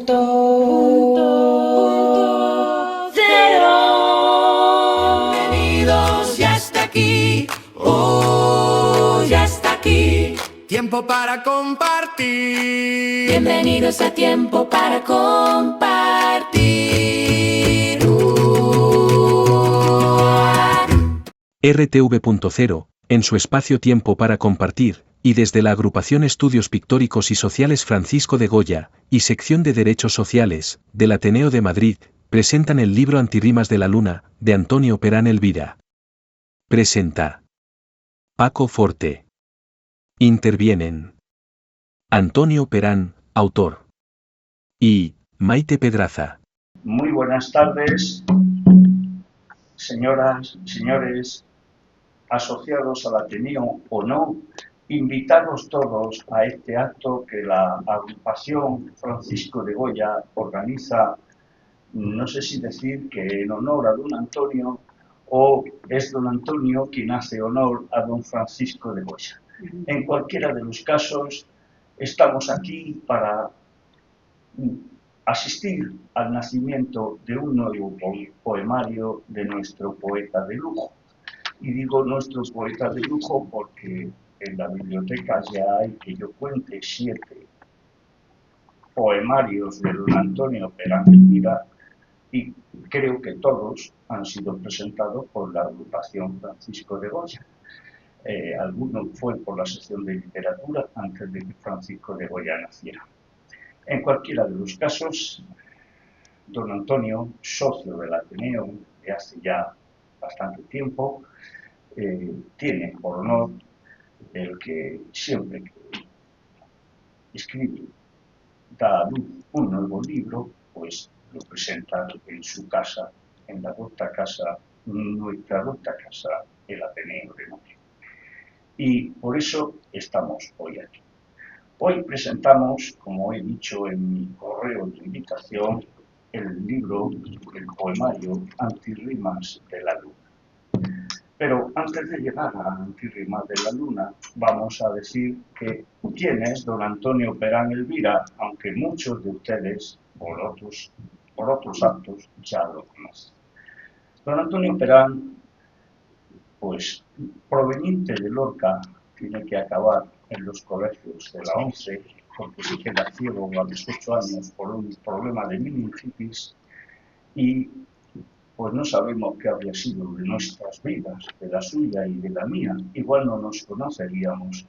Punto cero. Bienvenidos, ya está aquí. Oh, ya está aquí. Tiempo para compartir. Bienvenidos a Tiempo para compartir. RTV.0, en su espacio Tiempo para compartir, y desde la Agrupación Estudios Pictóricos y Sociales Francisco de Goya, y Sección de Derechos Sociales, del Ateneo de Madrid, presentan el libro Antirrimas de la Luna, de Antonio Perán Elvira. Presenta Paco Forte. Intervienen Antonio Perán, autor, y Maite Pedraza. Muy buenas tardes, señoras, señores, asociados al Ateneo o no, invitaros todos a este acto que la agrupación Francisco de Goya organiza, no sé si decir que en honor a don Antonio o es don Antonio quien hace honor a don Francisco de Goya. En cualquiera de los casos, estamos aquí para asistir al nacimiento de un nuevo poemario de nuestro poeta de lujo. Y digo nuestro poeta de lujo porque en la biblioteca ya hay, que yo cuente, 7 poemarios de don Antonio Perán Elvira y creo que todos han sido presentados por la agrupación Francisco de Goya. Alguno fue por la sección de literatura antes de que Francisco de Goya naciera. En cualquiera de los casos, don Antonio, socio del Ateneo de hace ya bastante tiempo, tiene por honor el que siempre que escribe, da a luz un nuevo libro, pues lo presenta en su casa, en la docta casa, nuestra docta casa, el Ateneo de Madrid. Y por eso estamos hoy aquí. Hoy presentamos, como he dicho en mi correo de invitación, el libro, el poemario Antirrimas de la Luna. Pero antes de llegar a Antirrimas de la Luna, vamos a decir que quién es don Antonio Perán Elvira, aunque muchos de ustedes, por otros actos, ya lo conocen. Don Antonio Perán, pues proveniente de Lorca, tiene que acabar en los colegios de la ONCE, porque se queda ciego a los 8 años por un problema de meningitis y pues no sabemos qué habría sido de nuestras vidas, de la suya y de la mía. Igual no nos conoceríamos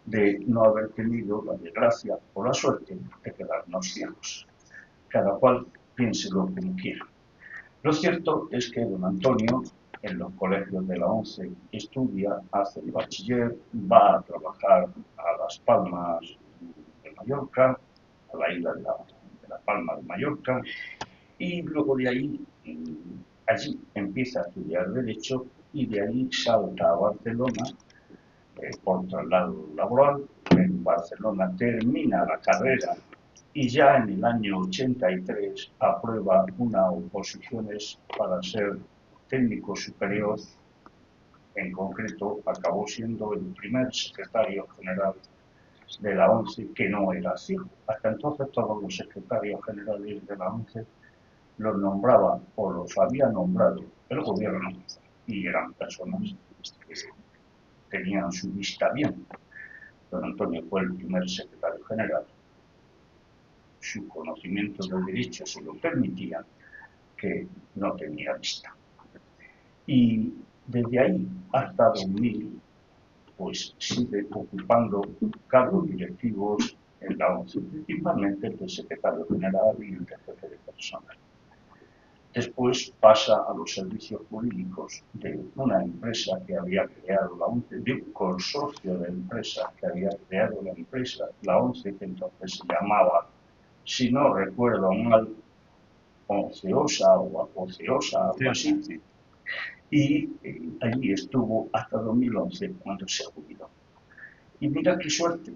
de no haber tenido la desgracia o la suerte de quedarnos ciegos. Cada cual piénselo como quiera. Lo cierto es que don Antonio en los colegios de la ONCE estudia, hace el bachiller, va a trabajar a Las Palmas de Mallorca, a la isla de la Palma de Mallorca, y luego de ahí, allí empieza a estudiar Derecho y de ahí salta a Barcelona por traslado laboral. En Barcelona termina la carrera y ya en el año 83 aprueba unas oposiciones para ser técnico superior. En concreto, acabó siendo el primer secretario general de la ONCE que no era ciego. Hasta entonces todos los secretarios generales de la ONCE los nombraba o los había nombrado el gobierno y eran personas que tenían su vista bien. Don Antonio fue el primer secretario general. Su conocimiento del derecho se lo permitía, que no tenía vista. Y desde ahí hasta 2000, pues sigue ocupando cargos directivos en la ONCE, principalmente el de secretario general y el de jefe de personal. Después pasa a los servicios jurídicos de una empresa que había creado la ONCE, de un consorcio de empresas que había creado la empresa, la ONCE, que entonces se llamaba, si no recuerdo mal, Onceosa o Apoceosa, algo así. Y allí estuvo hasta 2011, cuando se jubiló. Y mira qué suerte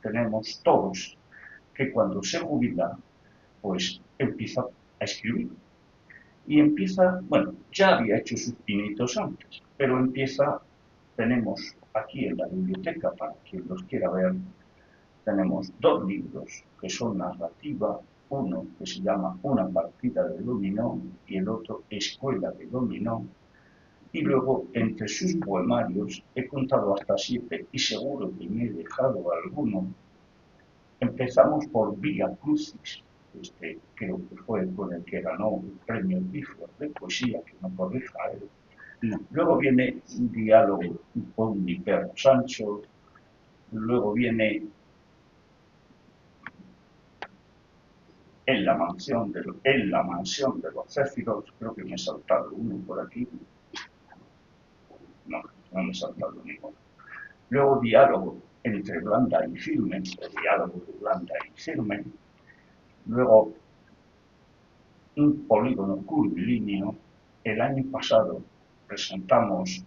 tenemos todos, que cuando se jubila, pues empieza a escribir. Y empieza, bueno, ya había hecho sus pinitos antes, pero empieza, tenemos aquí en la biblioteca, para quien los quiera ver, tenemos 2 libros que son narrativa uno que se llama Una partida de dominó y el otro Escuela de dominó. Y luego, entre sus poemarios, he contado hasta 7 y seguro que me he dejado alguno. Empezamos por Vía Crucis, creo que fue con el que ganó el premio Bifröst de poesía, que no corrija él. Luego viene un diálogo con mi perro Sancho. Luego viene en la mansión de los Céfiros. Creo que me he saltado uno por aquí. No me he saltado ninguno. Luego diálogo entre blanda y firme, diálogo de blanda y firme. Luego un polígono curvilíneo. El año pasado presentamos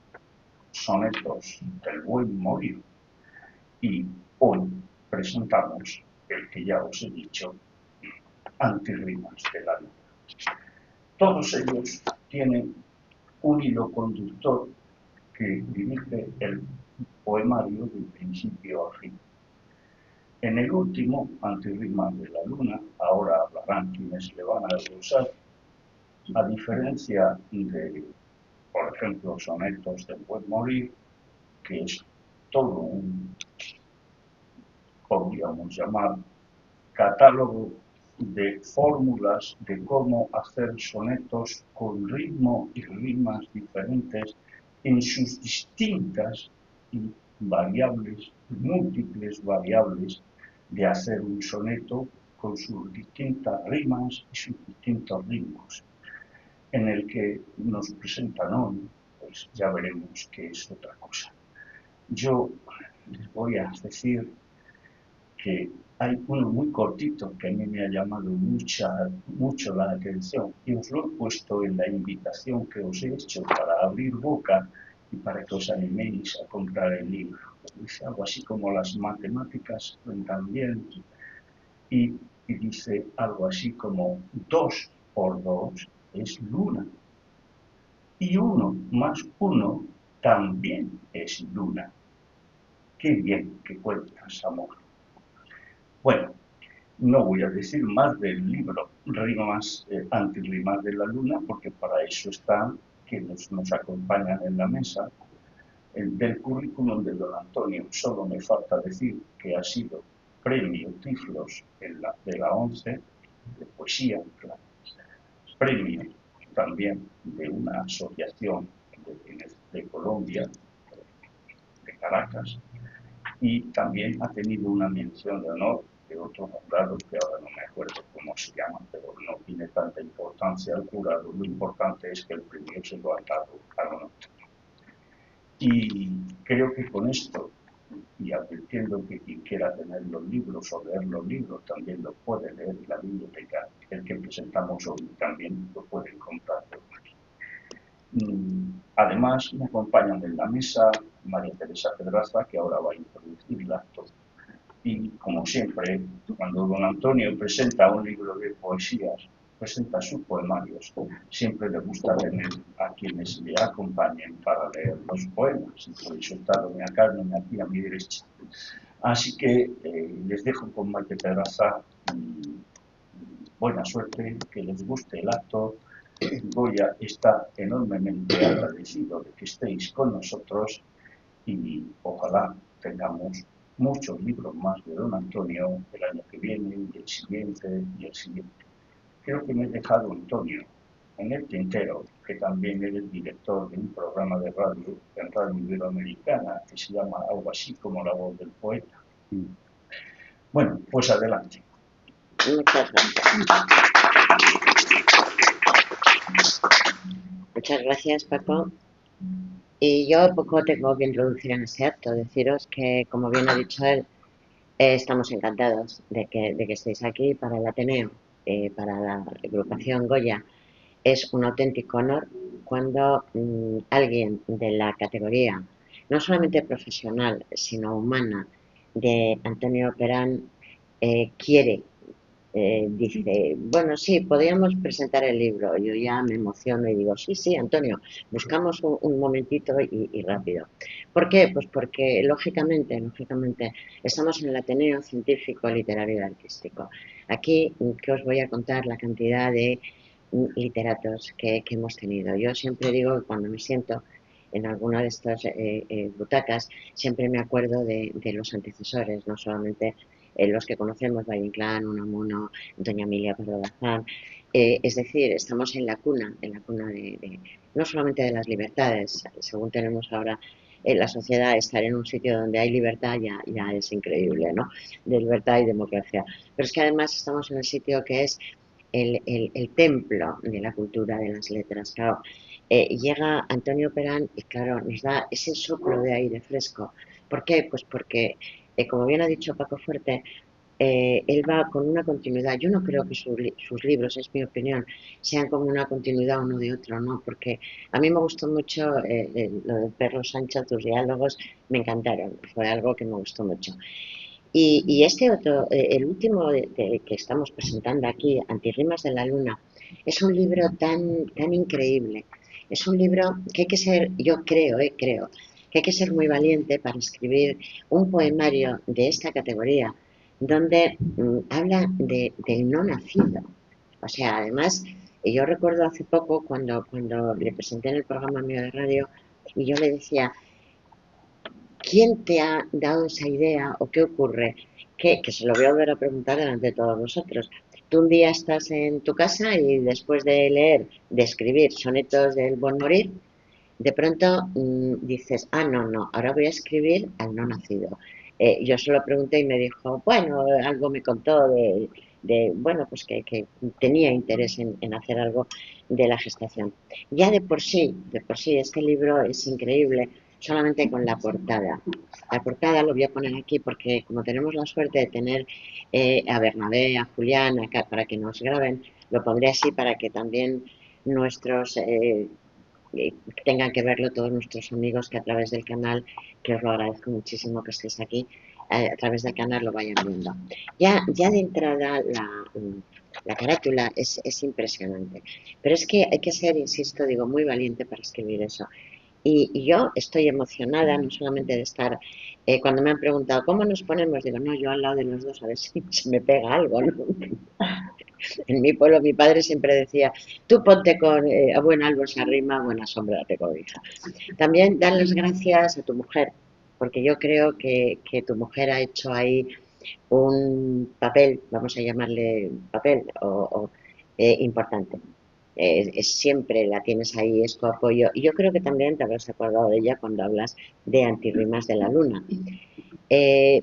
sonetos del buen morir y hoy presentamos el que ya os he dicho, Antirrimas de la luna. Todos ellos tienen un hilo conductor que dirige el poemario de principio a fin. En el último, Antirrimas de la luna, ahora hablarán quienes le van a usar, a diferencia de, por ejemplo, sonetos del buen morir, que es todo un, podríamos llamar, catálogo de fórmulas de cómo hacer sonetos con ritmo y rimas diferentes en sus distintas y variables, múltiples variables de hacer un soneto con sus distintas rimas y sus distintos ritmos. En el que nos presentan hoy, pues ya veremos que es otra cosa. Yo les voy a decir que hay uno muy cortito que a mí me ha llamado mucho la atención y os lo he puesto en la invitación que os he hecho para abrir boca y para que os animéis a comprar el libro. Dice algo así como las matemáticas cuentan bien y dice algo así como 2 por 2 es luna y 1 más 1 también es luna. Qué bien que cuentas, amor. Bueno, no voy a decir más del libro Rimas, Antirrimas de la luna, porque para eso están quienes nos acompañan en la mesa. Del currículum de don Antonio solo me falta decir que ha sido premio Tiflos de la 11 de poesía, claro. Premio también de una asociación de Colombia, de Caracas, y también ha tenido una mención de honor de otro jurado que ahora no me acuerdo cómo se llama, pero no tiene tanta importancia el jurado. Lo importante es que el premio se lo ha dado a don Antonio. Y creo que con esto, y advirtiendo que quien quiera tener los libros o leer los libros también lo puede leer en la biblioteca, el que presentamos hoy también lo pueden comprar por aquí. Además, me acompañan en la mesa María Teresa Pedraza, que ahora va a introducir el acto. Y, como siempre, cuando don Antonio presenta un libro de poesías, presenta sus poemarios, siempre le gusta tener a quienes le acompañen para leer los poemas. Y por eso está doña Carmen aquí a mi derecha. Así que les dejo con María Pedraza. Buena suerte, que les guste el acto. Goya está enormemente agradecido de que estéis con nosotros y ojalá tengamos muchos libros más de don Antonio el año que viene, y el siguiente, y el siguiente. Creo que me he dejado, Antonio, en el tintero, que también eres director de un programa de radio en Radio Iberoamericana que se llama algo así como La Voz del Poeta. Bueno, pues adelante. Muchas gracias. Muchas gracias, Paco. Y yo poco tengo que introducir en este acto. Deciros que, como bien ha dicho él, estamos encantados de que estéis aquí para el Ateneo, para la agrupación Goya. Es un auténtico honor cuando alguien de la categoría, no solamente profesional, sino humana, de Antonio Perán, quiere, dice, bueno, sí, podríamos presentar el libro. Yo ya me emociono y digo, sí, Antonio, buscamos un momentito y rápido. ¿Por qué? Pues porque, lógicamente, estamos en el Ateneo Científico, Literario y Artístico. Aquí, que os voy a contar la cantidad de literatos que hemos tenido. Yo siempre digo que cuando me siento en alguna de estas butacas, siempre me acuerdo de los antecesores, no solamente los que conocemos, Valle Inclán, Unamuno, Doña Emilia Pardo Bazán. Es decir, estamos en la cuna no solamente de las libertades, según tenemos ahora en la sociedad, estar en un sitio donde hay libertad ya es increíble, ¿no? De libertad y democracia. Pero es que además estamos en el sitio que es el templo de la cultura, de las letras. Claro, llega Antonio Perán y claro, nos da ese soplo de aire fresco. ¿Por qué? Pues porque, como bien ha dicho Paco Fuerte, él va con una continuidad. Yo no creo que sus libros, es mi opinión, sean como una continuidad uno de otro, ¿no? Porque a mí me gustó mucho lo de Perro Sancho, tus diálogos me encantaron, fue algo que me gustó mucho. Y este otro, el último que estamos presentando aquí, Antirrimas de la Luna, es un libro tan increíble. Es un libro que hay que ser, yo creo, que hay que ser muy valiente para escribir un poemario de esta categoría, donde habla del no nacido. O sea, además, yo recuerdo hace poco cuando le presenté en el programa mío de radio, y yo le decía, ¿quién te ha dado esa idea o qué ocurre? Que se lo voy a volver a preguntar delante de todos vosotros. Tú un día estás en tu casa y después de leer, de escribir sonetos del buen morir, de pronto dices, no, ahora voy a escribir al no nacido. Yo se lo pregunté y me dijo, bueno, algo me contó bueno, pues que tenía interés en hacer algo de la gestación. Ya de por sí, este libro es increíble, solamente con la portada. La portada lo voy a poner aquí porque como tenemos la suerte de tener a Bernabé, a Julián, acá, para que nos graben, lo pondré así para que también nuestros tengan que verlo todos nuestros amigos que a través del canal, que os lo agradezco muchísimo que estéis aquí, a través del canal lo vayan viendo. Ya de entrada la carátula es impresionante, pero es que hay que ser, insisto, digo, muy valiente para escribir eso. Y yo estoy emocionada, no solamente de estar, cuando me han preguntado, ¿cómo nos ponemos? Digo, no, yo al lado de los dos, a ver si se me pega algo, ¿no? En mi pueblo, mi padre siempre decía, tú ponte con a buen árbol se arrima, a buena sombra te cobija. También dar las gracias a tu mujer, porque yo creo que tu mujer ha hecho ahí un papel, vamos a llamarle papel, importante. Siempre la tienes ahí, es tu apoyo. Y yo creo que también te habrás acordado de ella cuando hablas de Antirrimas de la Luna.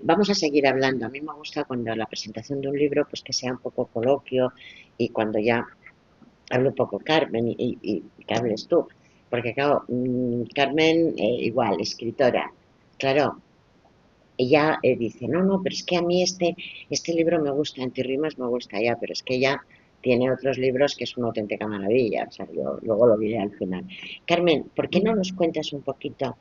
Vamos a seguir hablando. A mí me gusta cuando la presentación de un libro, pues que sea un poco coloquio y cuando ya hablo un poco Carmen y que hables tú. Porque claro, Carmen igual, escritora. Claro, ella dice, no, pero es que a mí este libro me gusta, Antirrimas me gusta ya, pero es que ella tiene otros libros que es una auténtica maravilla. O sea, yo luego lo diré al final. Carmen, ¿por qué no nos cuentas un poquito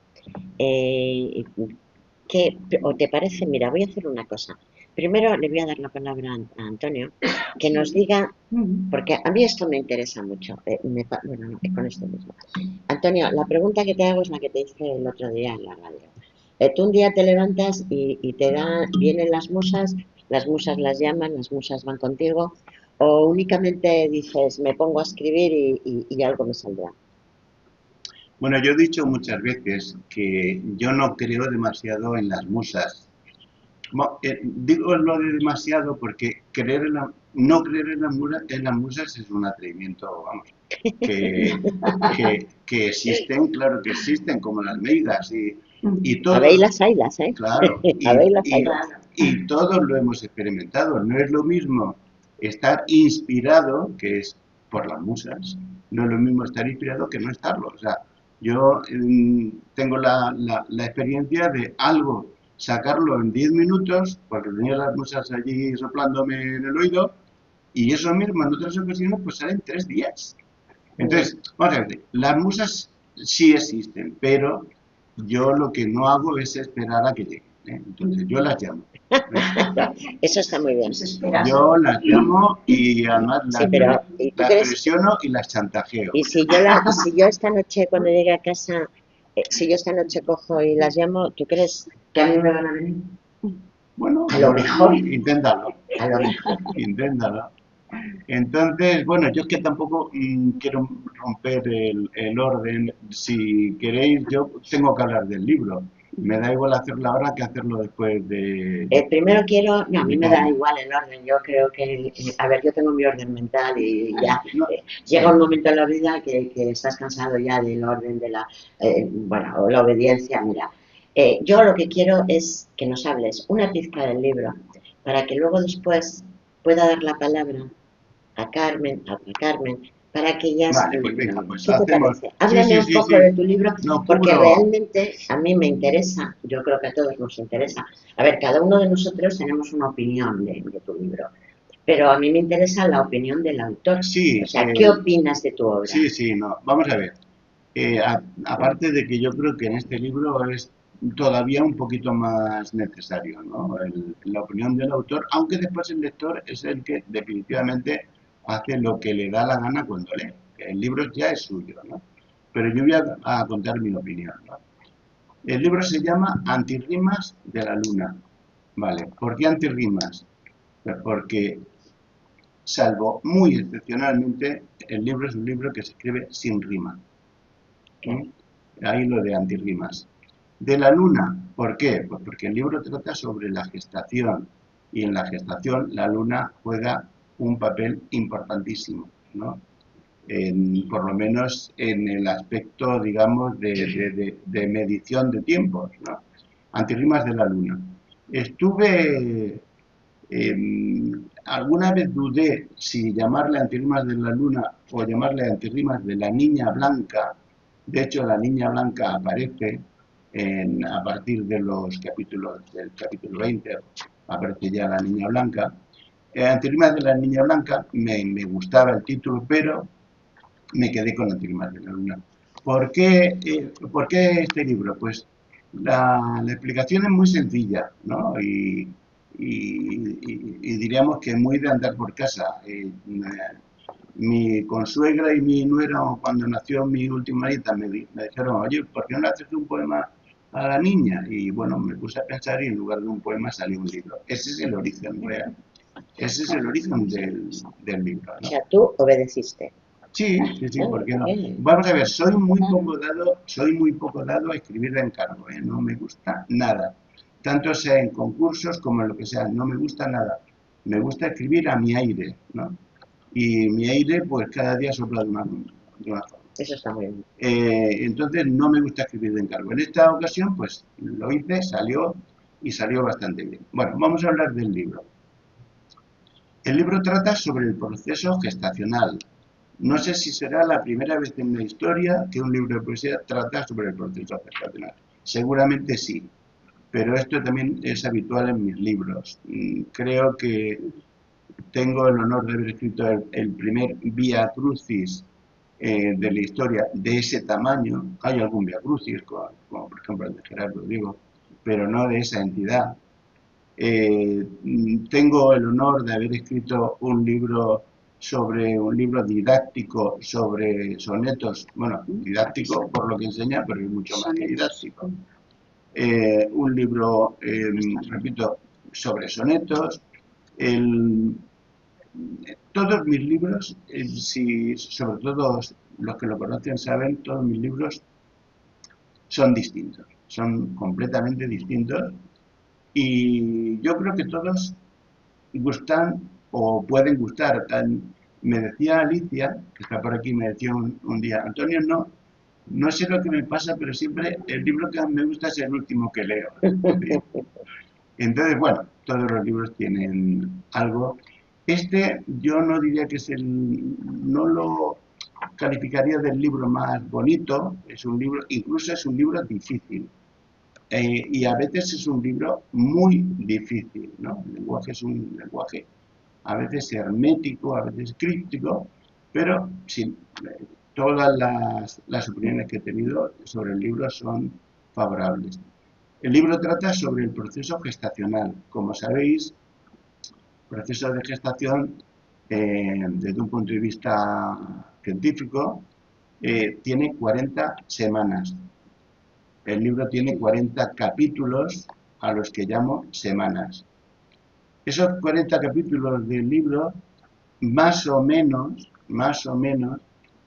o te parece? Mira, voy a hacer una cosa. Primero le voy a dar la palabra a Antonio, que nos diga, porque a mí esto me interesa mucho. Bueno, no, con esto mismo. Antonio, la pregunta que te hago es la que te hice el otro día en la radio. Tú un día te levantas y vienen las musas las llaman, las musas van contigo, o únicamente dices, me pongo a escribir y algo me saldrá. Bueno, yo he dicho muchas veces que yo no creo demasiado en las musas. Digo lo de demasiado porque no creer en las musas es un atrevimiento, vamos, que existen, claro que existen, como las meigas y todos. Habéis las haylas, ¿eh? Claro, y todos lo hemos experimentado. No es lo mismo estar inspirado, que es por las musas, no es lo mismo estar inspirado que no estarlo. O sea, yo tengo la experiencia de algo, sacarlo en 10 minutos, porque tenía las musas allí soplándome en el oído, y eso mismo en otras ocasiones pues sale en 3 días. Entonces, vamos a ver, las musas sí existen, pero yo lo que no hago es esperar a que lleguen. Entonces, yo las llamo. Eso está muy bien. Yo las llamo y además las presiono y las chantajeo. Y si yo esta noche, cuando llegue a casa, si yo esta noche cojo y las llamo, ¿tú crees que a mí me van a venir? Bueno, A lo mejor. inténtalo, A lo mejor. inténtalo. Entonces, bueno, yo es que tampoco quiero romper el orden. Si queréis, yo tengo que hablar del libro. Me da igual hacerlo ahora que hacerlo después de... Primero quiero, no, a mí de me da todo. igual el orden, yo creo que, a ver, yo tengo mi orden mental y ya No, llega un momento en la vida que estás cansado ya del orden de la, bueno, o la obediencia, mira. Yo lo que quiero es que nos hables una pizca del libro para que luego después pueda dar la palabra a otra Carmen, para que ellas, vale, pues venga, pues ¿qué te hacemos... parece? Sí, Háblame sí, un sí, poco sí. de tu libro, No porque cubro... realmente a mí me interesa, yo creo que a todos nos interesa. A ver, cada uno de nosotros tenemos una opinión de tu libro, pero a mí me interesa la opinión del autor. O Sí, sea, ¿qué opinas de tu obra? sí, sí, no. Vamos a ver. Aparte de que yo creo que en este libro es todavía un poquito más necesario, ¿no? La opinión del autor, aunque después el lector es el que definitivamente hace lo que le da la gana cuando lee. El libro ya es suyo, ¿no? Pero yo voy a contar mi opinión, ¿no? El libro se llama Antirrimas de la Luna. Vale, ¿por qué antirrimas? Pues porque, salvo muy excepcionalmente, el libro es un libro que se escribe sin rima. ¿Sí? Ahí lo de antirrimas. De la luna, ¿por qué? Pues porque el libro trata sobre la gestación y en la gestación la luna juega un papel importantísimo, ¿no? Por lo menos en el aspecto, digamos, de medición de tiempos, ¿no? Antirrimas de la luna. Estuve, alguna vez dudé si llamarle Antirrimas de la luna o llamarle Antirrimas de la niña blanca. De hecho, la niña blanca aparece a partir de los capítulos del capítulo 20, aparece ya la niña blanca. Antirrimas de la niña blanca, me gustaba el título, pero me quedé con Antirrimas de la luna. ¿Por qué este libro? Pues la explicación es muy sencilla, ¿no? Y diríamos que muy de andar por casa. Mi consuegra y mi nuera, cuando nació mi última nieta, me dijeron, oye, ¿por qué no le haces un poema a la niña? Y bueno, me puse a pensar y en lugar de un poema salió un libro. Ese es el origen real. Ese es el origen del libro, O ¿no? sea, tú obedeciste. Sí, sí, sí, ¿por qué no? Bien. Vamos a ver, soy muy poco dado a escribir de encargo, ¿eh? No me gusta nada. Tanto sea en concursos como en lo que sea, no me gusta nada. Me gusta escribir a mi aire, ¿no? Y mi aire, pues cada día sopla de una forma. Eso está muy bien. Entonces no me gusta escribir de encargo. En esta ocasión, pues lo hice, salió y salió bastante bien. Bueno, vamos a hablar del libro. El libro trata sobre el proceso gestacional. No sé si será la primera vez en la historia que un libro de poesía trata sobre el proceso gestacional. Seguramente sí, pero esto también es habitual en mis libros. Creo que tengo el honor de haber escrito el primer Vía Crucis de la historia de ese tamaño. Hay algún Vía Crucis, como por ejemplo el de Gerardo Diego, pero no de esa entidad. Tengo el honor de haber escrito un libro didáctico sobre sonetos, bueno, didáctico por lo que enseña, pero es mucho más que didáctico. Un libro, repito, sobre sonetos. Todos mis libros, sobre todo los que lo conocen saben, todos mis libros son distintos, son completamente distintos. Y yo creo que todos gustan o pueden gustar. Me decía Alicia, que está por aquí, me decía un día, Antonio, no sé lo que me pasa, pero siempre el libro que más me gusta es el último que leo. Entonces, bueno, todos los libros tienen algo. Este yo no diría que no lo calificaría del libro más bonito, es un libro, incluso es un libro difícil. Y a veces es un libro muy difícil, ¿no? El lenguaje es un lenguaje a veces hermético, a veces críptico, pero sí, todas las opiniones que he tenido sobre el libro son favorables. El libro trata sobre el proceso gestacional. Como sabéis, el proceso de gestación, desde un punto de vista científico, tiene 40 semanas. El libro tiene 40 capítulos a los que llamo semanas. Esos 40 capítulos del libro más o menos,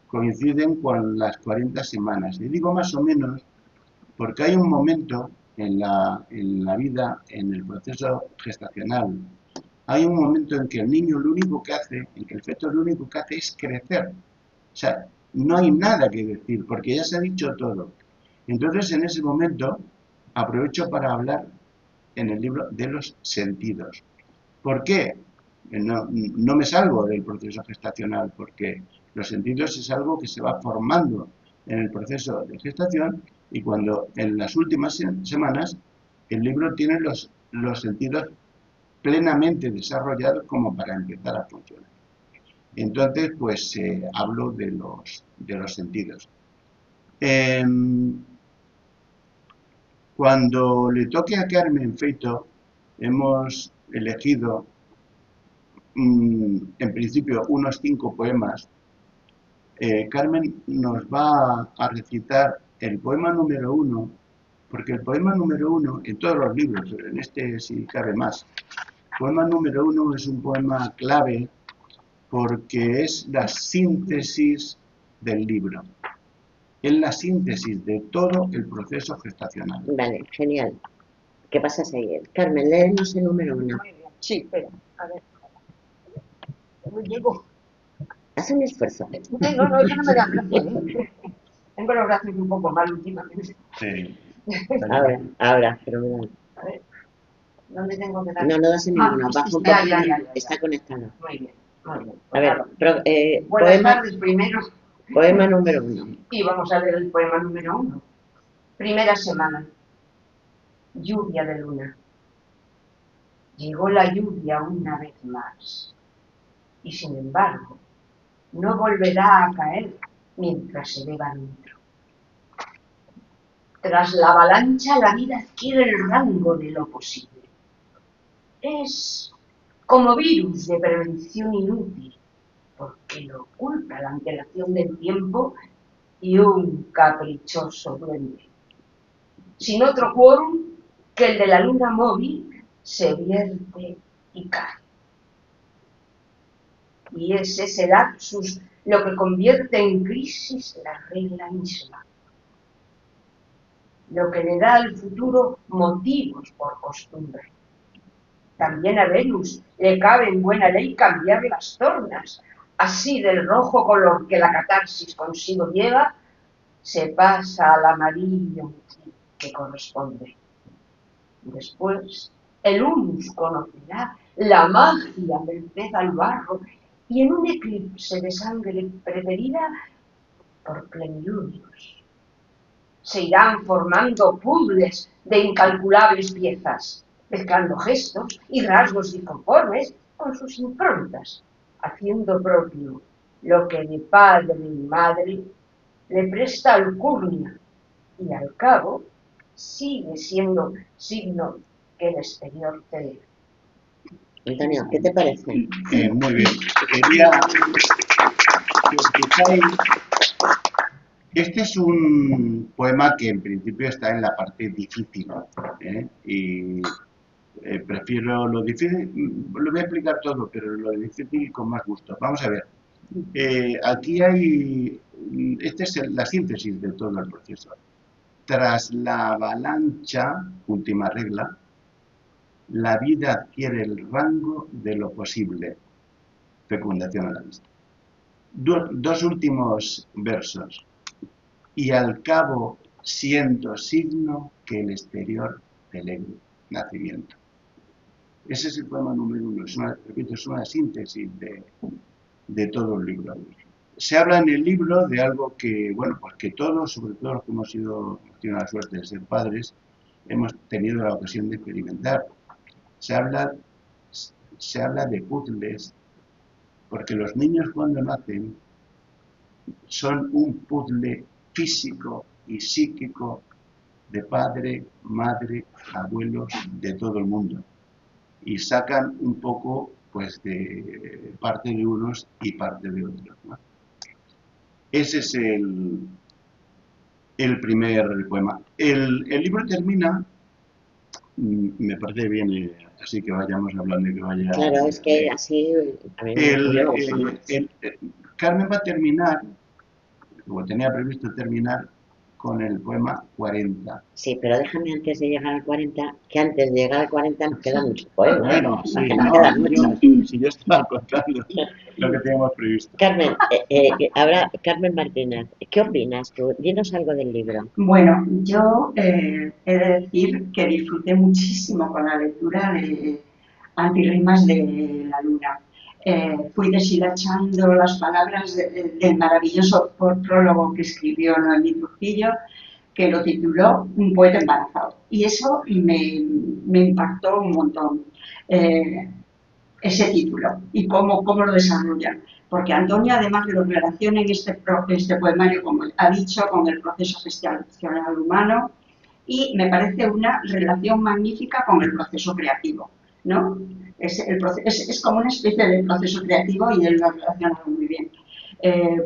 coinciden con las 40 semanas. Y digo más o menos porque hay un momento en la vida, en el proceso gestacional, hay un momento en que el niño lo único que hace, en que el feto lo único que hace es crecer. O sea, no hay nada que decir, porque ya se ha dicho todo. Entonces, en ese momento, aprovecho para hablar en el libro de los sentidos. ¿Por qué? No me salgo del proceso gestacional, porque los sentidos es algo que se va formando en el proceso de gestación, y cuando en las últimas semanas el libro tiene los sentidos plenamente desarrollados como para empezar a funcionar. Entonces, pues hablo de los sentidos. Cuando le toque a Carmen Feito, hemos elegido en principio unos 5 poemas. Carmen nos va a recitar el poema número 1, porque el poema número 1, en todos los libros, pero en este sí cabe más, el poema número 1 es un poema clave porque es la síntesis del libro. Es la síntesis de todo el proceso gestacional. Vale, genial. ¿Qué pasa a seguir? Carmen, léenos el número 1. Muy bien. Sí, espera, a ver. No llego. Haz un esfuerzo. No, es que no me da gracia. Tengo los brazos un poco mal últimamente. Sí. Ahora, fenomenal. A ver, ¿dónde tengo que dar? No das en ninguno. pues Bajo un ya, poco. ya. Está conectado. Muy bien, muy bien. A ver, Buenas tardes primero. poema número 1. Y vamos a ver el poema número 1. Primera semana. Lluvia de luna. Llegó la lluvia una vez más. Y sin embargo, no volverá a caer mientras se beba dentro. Tras la avalancha, la vida adquiere el rango de lo posible. Es como virus de prevención inútil, porque lo oculta la antelación del tiempo y un caprichoso duende. Sin otro quórum que el de la luna móvil, se vierte y cae. Y es ese lapsus lo que convierte en crisis la regla misma, lo que le da al futuro motivos por costumbre. También a Venus le cabe en buena ley cambiar las tornas, así del rojo color que la catarsis consigo lleva, se pasa al amarillo que corresponde. Después, el humus conocerá la magia del pez al barro, y en un eclipse de sangre preferida por plenilunios se irán formando puzzles de incalculables piezas, mezclando gestos y rasgos disconformes con sus improntas, haciendo propio lo que de padre y madre le presta alcurnia, y al cabo sigue siendo signo que el exterior te lee. Antonio, ¿qué te parece? Muy bien. Quería que escucháis. Este es un poema que en principio está en la parte difícil, y prefiero lo difícil. Lo voy a explicar todo, pero lo difícil con más gusto. Vamos a ver. Aquí hay. Esta es la síntesis de todo el proceso. Tras la avalancha, última regla, la vida adquiere el rango de lo posible. Fecundación a la vista. Dos últimos versos. Y al cabo siendo signo que el exterior del nacimiento. Ese es el poema número 1. Repito, es una síntesis de todo el libro. Se habla en el libro de algo que, bueno, pues que todos, sobre todo los que hemos tenido la suerte de ser padres, hemos tenido la ocasión de experimentar. Se habla de puzzles, porque los niños cuando nacen son un puzzle físico y psíquico de padre, madre, abuelos, de todo el mundo. Y sacan un poco, pues, de parte de unos y parte de otros, ¿no? Ese es el primer poema. El libro termina Me parece bien, así que vayamos hablando y que vaya... Claro, es que así a mí me gusta más. Carmen va a terminar, o tenía previsto terminar, con el poema 40. Sí, pero déjame antes de llegar al 40, que antes de llegar al 40 nos queda mucho poema. Bueno, sí, Que nos no, quedan muchos. si yo estaba contando lo que teníamos previsto. Carmen, Carmen Martínez, ¿qué opinas tú? Dinos algo del libro. Bueno, yo he de decir que disfruté muchísimo con la lectura de Antirrimas de la Luna. Fui deshilachando las palabras del maravilloso prólogo que escribió Noemí Trujillo, que lo tituló Un poeta embarazado. Y eso me impactó un montón, ese título, y cómo lo desarrollan. Porque Antonio además lo relaciona en este poemario, como ha dicho, con el proceso gestacional humano, y me parece una relación magnífica con el proceso creativo, ¿no? Es como una especie de proceso creativo y él lo ha relacionado muy bien.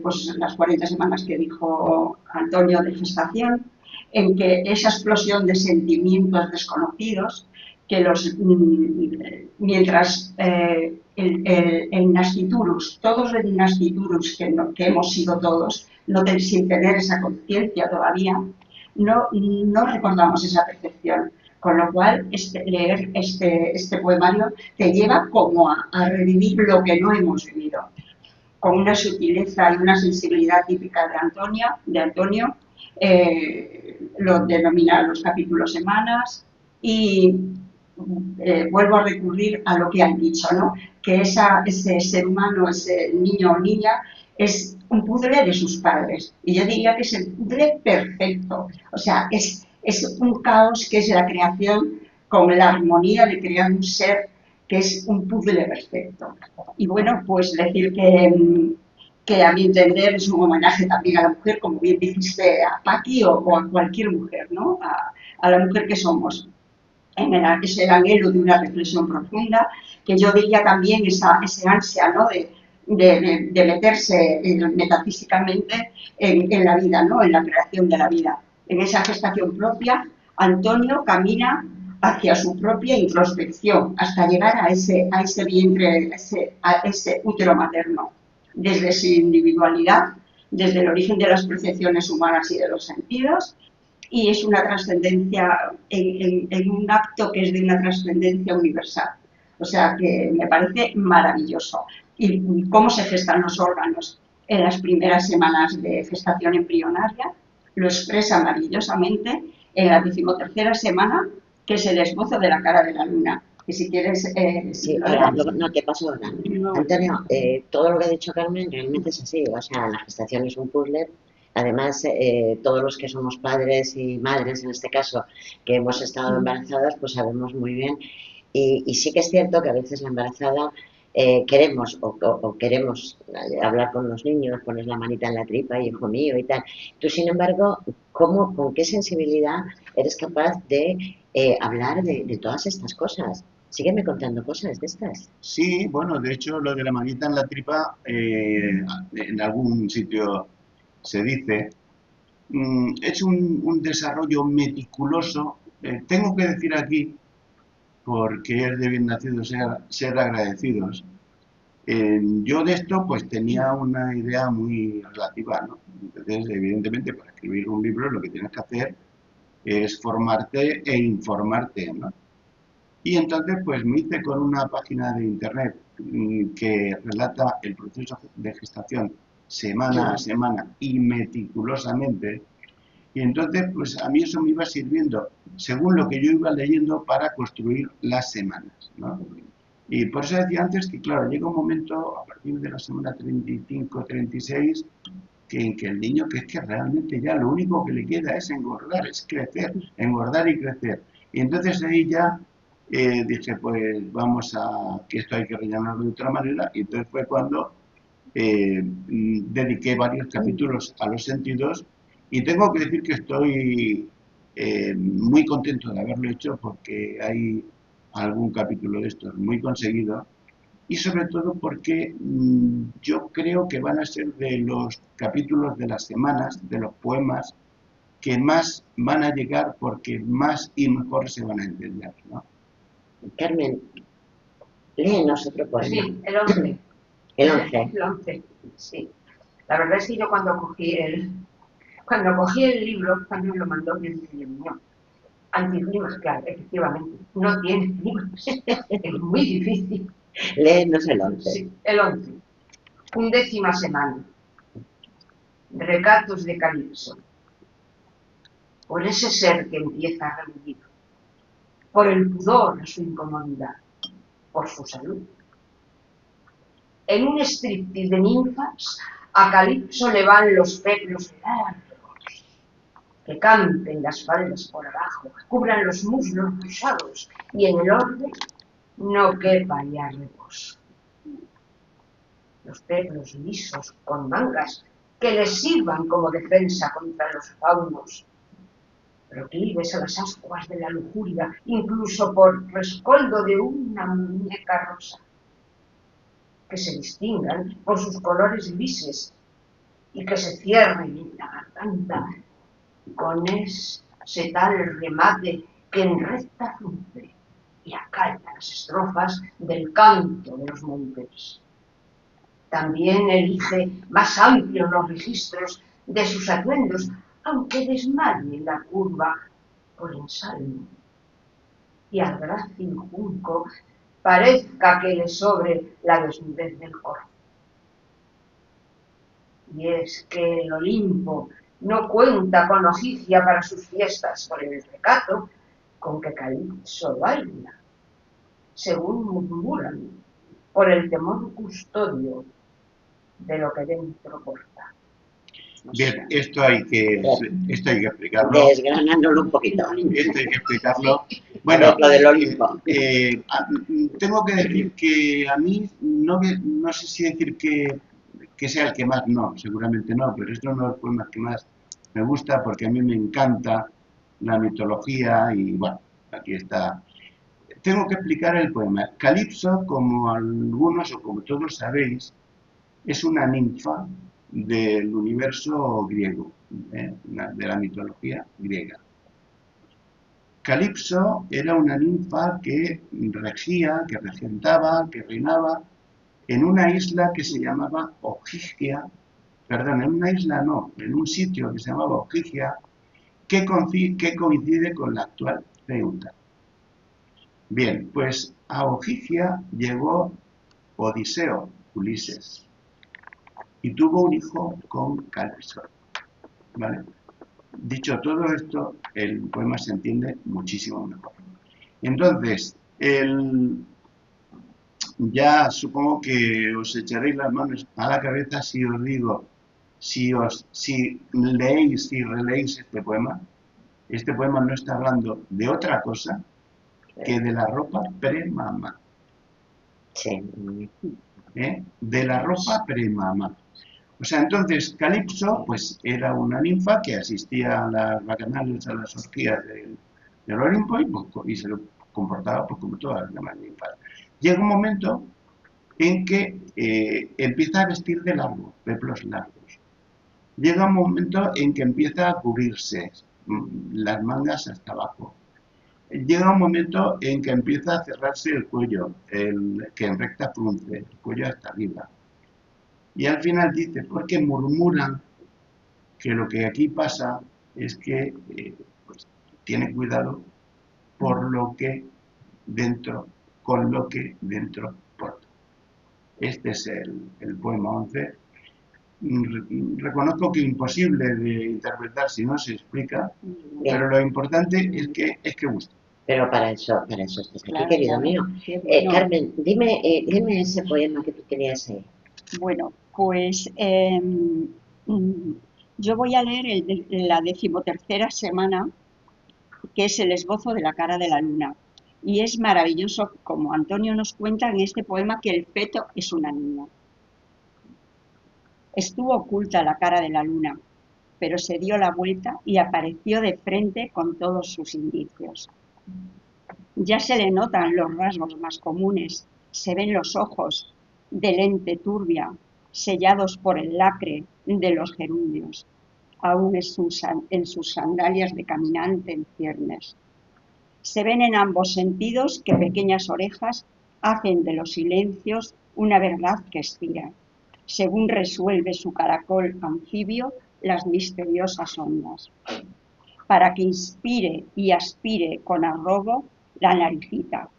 Pues las 40 semanas que dijo Antonio de gestación, en que esa explosión de sentimientos desconocidos, que mientras el nasciturus, todos el nasciturus que hemos sido todos, sin tener esa conciencia todavía, no recordamos esa percepción. Con lo cual, leer este poemario te lleva como a revivir lo que no hemos vivido, con una sutileza y una sensibilidad típica de Antonio, lo denomina los capítulos semanas y vuelvo a recurrir a lo que han dicho, ¿no? Que ese ser humano, ese niño o niña, es un puzzle de sus padres. Y yo diría que es el puzzle perfecto. O sea, es un caos que es la creación con la armonía de crear un ser que es un puzzle perfecto. Y bueno, pues decir que a mi entender es un homenaje también a la mujer, como bien dijiste a Paqui o a cualquier mujer, ¿no? A la mujer que somos. Es el anhelo de una reflexión profunda, que yo diría también ese ansia, ¿no? de meterse metafísicamente en la vida, ¿no? En la creación de la vida. En esa gestación propia, Antonio camina hacia su propia introspección, hasta llegar a ese vientre, a ese útero materno, desde su individualidad, desde el origen de las percepciones humanas y de los sentidos, y es una trascendencia en un acto que es de una trascendencia universal. O sea que me parece maravilloso. Y cómo se gestan los órganos en las primeras semanas de gestación embrionaria, lo expresa maravillosamente en la 13ª semana, que es el esbozo de la cara de la luna. Que si quieres... sí, ahora, no te paso ahora. No. Antonio, todo lo que ha dicho Carmen realmente es así. O sea, la gestación es un puzzle. Además, todos los que somos padres y madres, en este caso, que hemos estado embarazadas, pues sabemos muy bien. Y sí que es cierto que a veces la embarazada queremos hablar con los niños, poner la manita en la tripa, hijo mío, y tal. Tú, sin embargo, ¿con qué sensibilidad eres capaz de hablar de todas estas cosas? Sígueme contando cosas de estas. Sí, bueno, de hecho, lo de la manita en la tripa, en algún sitio se dice, es un desarrollo meticuloso. Tengo que decir aquí, porque es de bien nacido ser agradecidos. Yo de esto pues tenía una idea muy relativa, ¿no? Entonces, evidentemente, para escribir un libro lo que tienes que hacer es formarte e informarte, ¿no? Y entonces pues me hice con una página de internet que relata el proceso de gestación semana a semana y meticulosamente. Y entonces, pues a mí eso me iba sirviendo, según lo que yo iba leyendo, para construir las semanas, ¿no? Y por eso decía antes que, claro, llega un momento, a partir de la semana 35, 36, en que el niño, que es que realmente ya lo único que le queda es engordar, es crecer, engordar y crecer. Y entonces ahí ya dije, pues vamos a, que esto hay que rellenarlo de otra manera, y entonces fue cuando dediqué varios capítulos a los sentidos. Y tengo que decir que estoy muy contento de haberlo hecho, porque hay algún capítulo de estos muy conseguido, y sobre todo porque yo creo que van a ser de los capítulos de las semanas, de los poemas, que más van a llegar porque más y mejor se van a entender, ¿no? Carmen, léenos otro poema. Sí, el 11. El 11. El 11, sí. La verdad es que yo cuando cogí el libro, cuando me lo mandó, me dije, no, anticlimas, claro, efectivamente, no tiene climas, es muy difícil. Léenos el 11. Sí, el 11. 11ª semana. Recatos de Calipso. Por ese ser que empieza a revivir, por el pudor de su incomodidad, por su salud. En un striptease de ninfas, a Calipso le van los peclos largos, que canten las faldas por abajo, cubran los muslos rosados, y en el orden no quepa ya reposo. Los peclos lisos con mangas que les sirvan como defensa contra los faunos, proclives a las ascuas de la lujuria, incluso por rescoldo de una muñeca rosa, que se distingan por sus colores grises y que se cierren en la garganta con ese tal remate que en recta frunce y acalma las estrofas del canto de los montes. También elige más amplios los registros de sus atuendos, aunque desmaye la curva por ensalmo y al grácil junco parezca que le sobre la desnudez del corpo. Y es que el Olimpo no cuenta con Oficia para sus fiestas por el recato con que Calipso baila, según murmuran, por el temor custodio de lo que dentro porta. Bien, esto hay que explicarlo. Desgranándolo un poquito. Esto hay que explicarlo. Bueno, lo del Olimpo. tengo que decir que a mí, no sé si decir que sea el que más, no, seguramente no, pero es uno de los poemas que más me gusta porque a mí me encanta la mitología y bueno, aquí está. Tengo que explicar el poema. Calipso, como algunos o como todos sabéis, es una ninfa del universo griego, de la mitología griega. Calipso era una ninfa que regía, que regentaba, que reinaba en una isla que se llamaba Ogygia, perdón, en una isla no, en un sitio que se llamaba Ogygia, que coincide con la actual Ceuta. Bien, pues a Ogygia llegó Odiseo, Ulises, y tuvo un hijo con Calipso, ¿vale? Dicho todo esto, el poema se entiende muchísimo mejor. Entonces, ya supongo que os echaréis las manos a la cabeza si os digo, si leéis y releéis este poema no está hablando de otra cosa que de la ropa premamá. Sí. De la ropa premamá. O sea, entonces Calipso pues era una ninfa que asistía a las bacanales, a las orgías del Olimpo y se lo comportaba pues, como todas las demás ninfas. Llega un momento en que empieza a vestir de largo, peplos largos. Llega un momento en que empieza a cubrirse las mangas hasta abajo. Llega un momento en que empieza a cerrarse el cuello, que en recta frunce, el cuello hasta arriba. Y al final dice, porque murmuran que lo que aquí pasa es que pues, tiene cuidado por lo que dentro, con lo que dentro porta. Este es el poema 11. Reconozco que es imposible de interpretar si no se explica, Bien. pero lo importante es que guste. Pero para eso estás aquí, Claro, querido claro. mío. Sí, bueno. Carmen, dime ese poema que tú tenías ahí. Bueno, pues yo voy a leer la 13ª semana, que es el esbozo de la cara de la luna. Y es maravilloso, como Antonio nos cuenta en este poema, que el feto es una niña. Estuvo oculta la cara de la luna, pero se dio la vuelta y apareció de frente con todos sus indicios. Ya se le notan los rasgos más comunes, se ven los ojos de lente turbia, sellados por el lacre de los gerundios. aún en sus sandalias de caminante en ciernes. Se ven en ambos sentidos que pequeñas orejas hacen de los silencios una verdad que expira, según resuelve su caracol anfibio las misteriosas ondas, para que inspire y aspire con arrobo la naricita.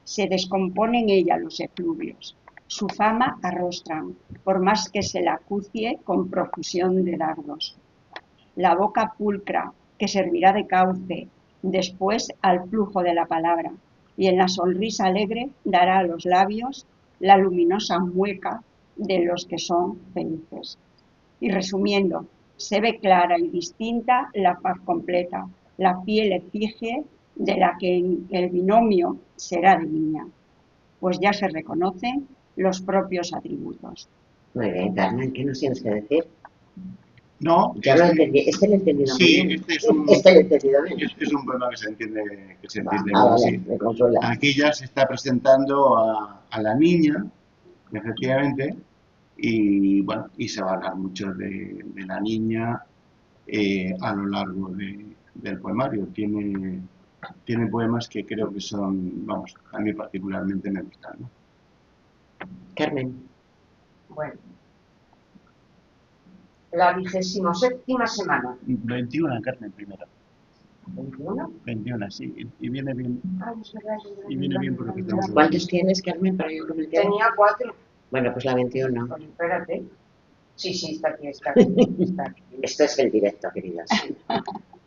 Se descomponen en ella los efluvios, su fama arrostran, por más que se la acucie con profusión de dardos. La boca pulcra, que servirá de cauce después al flujo de la palabra, y en la sonrisa alegre dará a los labios la luminosa mueca de los que son felices. Y resumiendo, se ve clara y distinta la faz completa, la piel efigie de la que el binomio será de niña, pues ya se reconocen los propios atributos. Muy bien, Carmen, ¿qué nos tienes que decir? No, Ya lo entendí, este lo he entendido muy sí, bien. este es un, Este lo he entendido bien. es un poema que se entiende bien, Vale, sí. me consuela. Aquí ya se está presentando a la niña, efectivamente, y bueno, y se va a hablar mucho de la niña a lo largo del poemario. Tiene poemas que creo que son, vamos, a mí particularmente me gustan, ¿no? Carmen. Bueno, la 27ª semana. 21, Carmen, primero. ¿21? 21, sí, y viene bien. Ah, es verdad, Y viene bien por lo que estamos hablando. ¿Cuántos tienes, Carmen, para yo comentar? Tenía 4. Bueno, pues la 21. Pues espérate. Sí, está aquí, está aquí. Esto es el directo, queridas.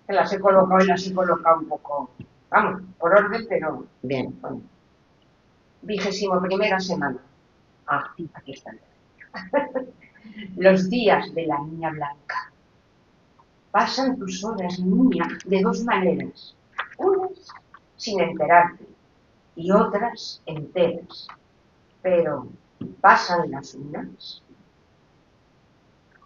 Que las he colocado un poco, vamos, por orden, pero... Bien. Bueno. 21ª semana. Ah, aquí está. Los días de la niña blanca. Pasan tus horas, niña, de 2 maneras. Unas sin enterarte y otras enteras. Pero, ¿pasan las unas?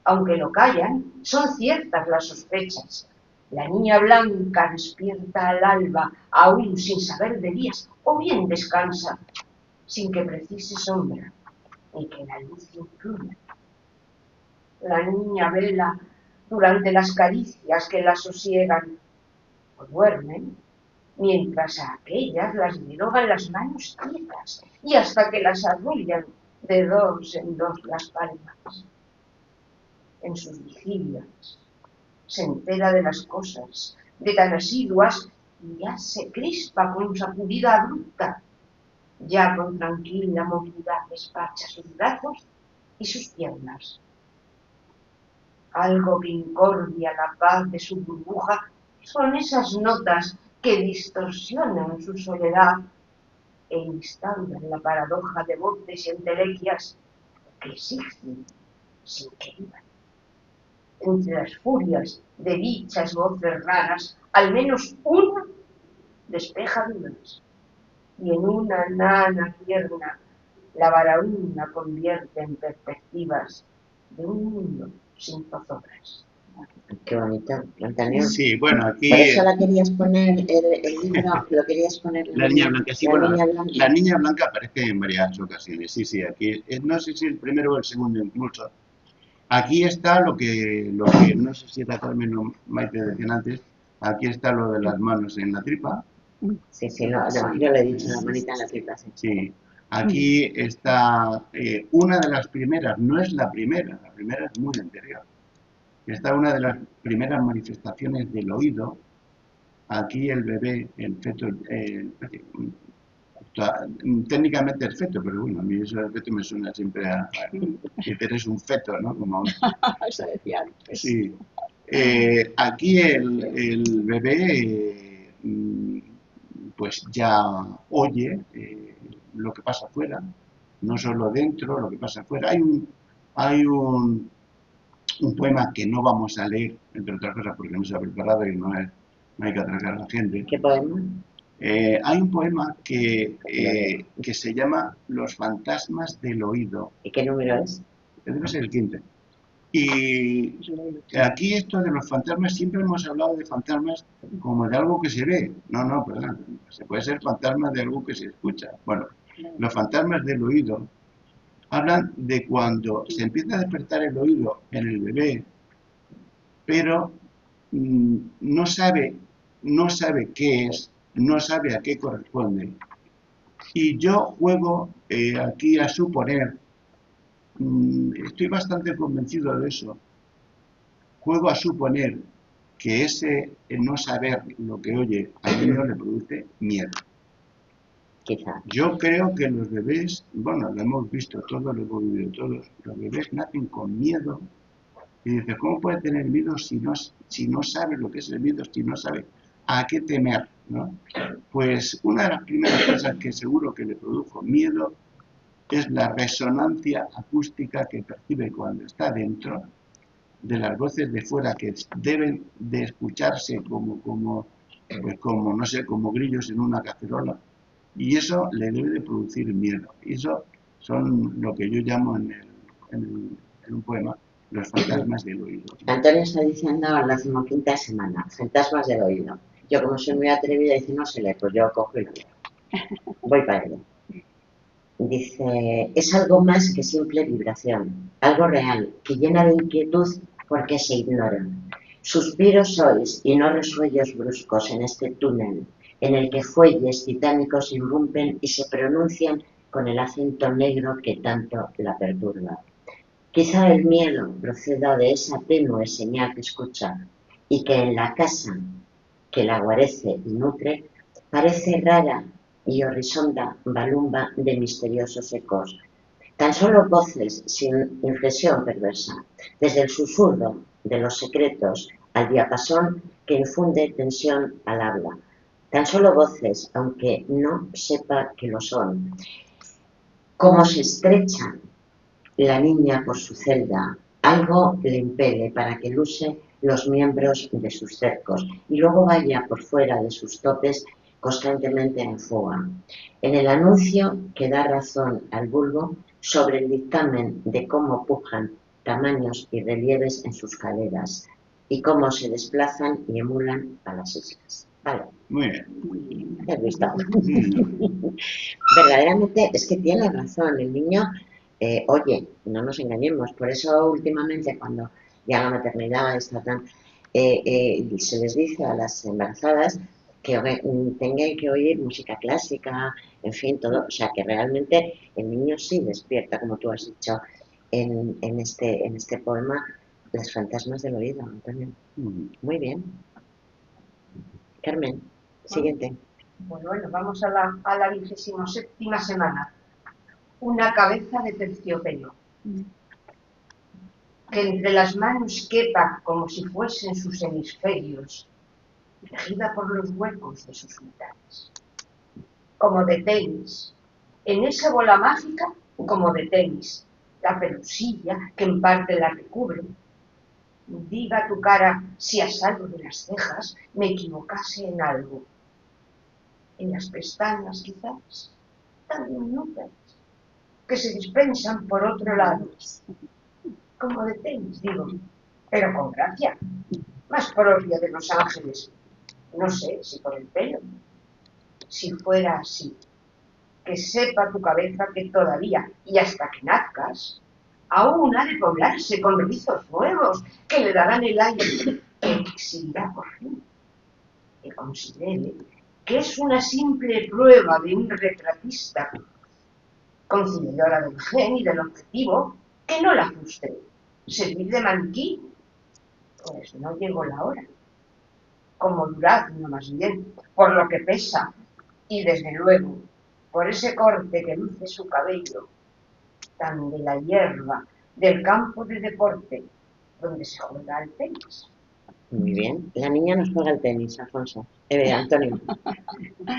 Aunque lo callan, son ciertas las sospechas. La niña blanca despierta al alba, aún sin saber de días, o bien descansa, sin que precise sombra, ni que la luz influya. La niña vela durante las caricias que la sosiegan, o duermen, mientras a aquellas las drogan las manos quietas, y hasta que las arrullan de 2 en 2 las palmas. En sus vigilias se entera de las cosas, de tan asiduas, y ya se crispa con sacudida abrupta. Ya con tranquila movilidad despacha sus brazos y sus piernas. Algo que incordia la paz de su burbuja son esas notas que distorsionan su soledad e instauran la paradoja de voces y entelequias que existen sin que vivan. Entre las furias de dichas voces raras, al menos una despeja dudas, y en una nana tierna la baraúna convierte en perspectivas de un mundo sin zozobras. Qué bonito, Antonio. Sí, bueno, aquí... Por eso la querías poner, el libro, lo querías poner... La niña blanca, sí, la bueno, niña blanca. la niña blanca aparece en varias ocasiones, sí, aquí, no sé si el primero o el segundo incluso. Aquí está lo que no sé si era Carmen o Maite decían antes, aquí está lo de las manos en la tripa. Sí, yo le he dicho, la manita en la tripa, sí. Sí, aquí está una de las primeras, no es la primera es muy anterior. Está una de las primeras manifestaciones del oído. Aquí el bebé, el feto, técnicamente es feto, pero bueno, a mí eso del feto me suena siempre a que eres un feto, ¿no? Como, Eso decía antes. sí. Aquí el bebé pues ya oye lo que pasa afuera, no solo dentro, lo que pasa afuera. Hay un poema que no vamos a leer, entre otras cosas porque no se ha preparado y no hay que atracar a la gente. ¿Qué poema? Hay un poema que se llama Los fantasmas del oído. ¿Y qué número es? Debe ser el 15. Y aquí esto de los fantasmas, siempre hemos hablado de fantasmas como de algo que se ve. No, perdón. Se puede ser fantasma de algo que se escucha. Bueno, los fantasmas del oído hablan de cuando se empieza a despertar el oído en el bebé, pero no sabe qué es, no sabe a qué corresponde. Y yo juego aquí a suponer, estoy bastante convencido de eso, juego a suponer que ese no saber lo que oye al niño le produce miedo. Quizá. Yo creo que los bebés, bueno, lo hemos visto todos, lo hemos vivido todos, los bebés nacen con miedo y dices, ¿cómo puede tener miedo si no sabe lo que es el miedo, si no sabe a qué temer, ¿no? Pues una de las primeras cosas que seguro que le produjo miedo es la resonancia acústica que percibe cuando está dentro, de las voces de fuera que deben de escucharse como no sé, como grillos en una cacerola, y eso le debe de producir miedo. Y eso son lo que yo llamo en un poema los fantasmas del oído. Antonio está diciendo la 15ª semana, fantasmas del oído. Yo, como soy muy atrevida, dice, no se lee, pues yo cojo y lo leo. Voy para ello. Dice, es algo más que simple vibración, algo real, que llena de inquietud porque se ignora. Suspiros sois y no resuellos bruscos en este túnel, en el que fuelles titánicos irrumpen y se pronuncian con el acento negro que tanto la perturba. Quizá el miedo proceda de esa tenue señal que escucha y que en la casa que la guarece y nutre parece rara y horizonda balumba de misteriosos ecos. Tan solo voces sin inflexión perversa, desde el susurro de los secretos al diapasón que infunde tensión al habla. Tan solo voces, aunque no sepa que lo son. Como se estrecha la niña por su celda, algo le impele para que luce los miembros de sus cercos y luego vaya por fuera de sus topes constantemente en fuga. En el anuncio que da razón al vulgo sobre el dictamen de cómo pujan tamaños y relieves en sus caderas y cómo se desplazan y emulan a las islas. Vale. Muy bien. ¿Te has visto? Verdaderamente es que tiene razón el niño. Oye, no nos engañemos, por eso últimamente cuando ya la maternidad está tan... se les dice a las embarazadas que tengan que oír música clásica, en fin, todo, o sea que realmente el niño sí despierta, como tú has dicho en este poema, Las fantasmas del oído, Antonio. Muy bien. Carmen, siguiente. Bueno, vamos a la 27ª semana. Una cabeza de terciopelo, que entre las manos quepa como si fuesen sus hemisferios, regida por los huecos de sus mitades. Como de tenis, en esa bola mágica, como de tenis, la pelusilla que en parte la recubre. Diga tu cara si a salvo de las cejas me equivocase en algo. En las pestañas, quizás, tan diminutas, que se dispensan por otro lado, como de tenis, digo, pero con gracia, más propia de los ángeles, no sé si por el pelo. Si fuera así, que sepa tu cabeza que todavía, y hasta que nazcas, aún ha de poblarse con rizos nuevos que le darán el aire que exhibirá por fin, que considere que es una simple prueba de un retratista, conciliadora del gen y del objetivo, que no la frustre. Servir de maniquí, pues no llegó la hora. Como durazno más bien, por lo que pesa, y desde luego, por ese corte que luce su cabello, tan de la hierba del campo de deporte, donde se juega el tenis. Muy bien. La niña nos juega el tenis, Alfonso. Antonio.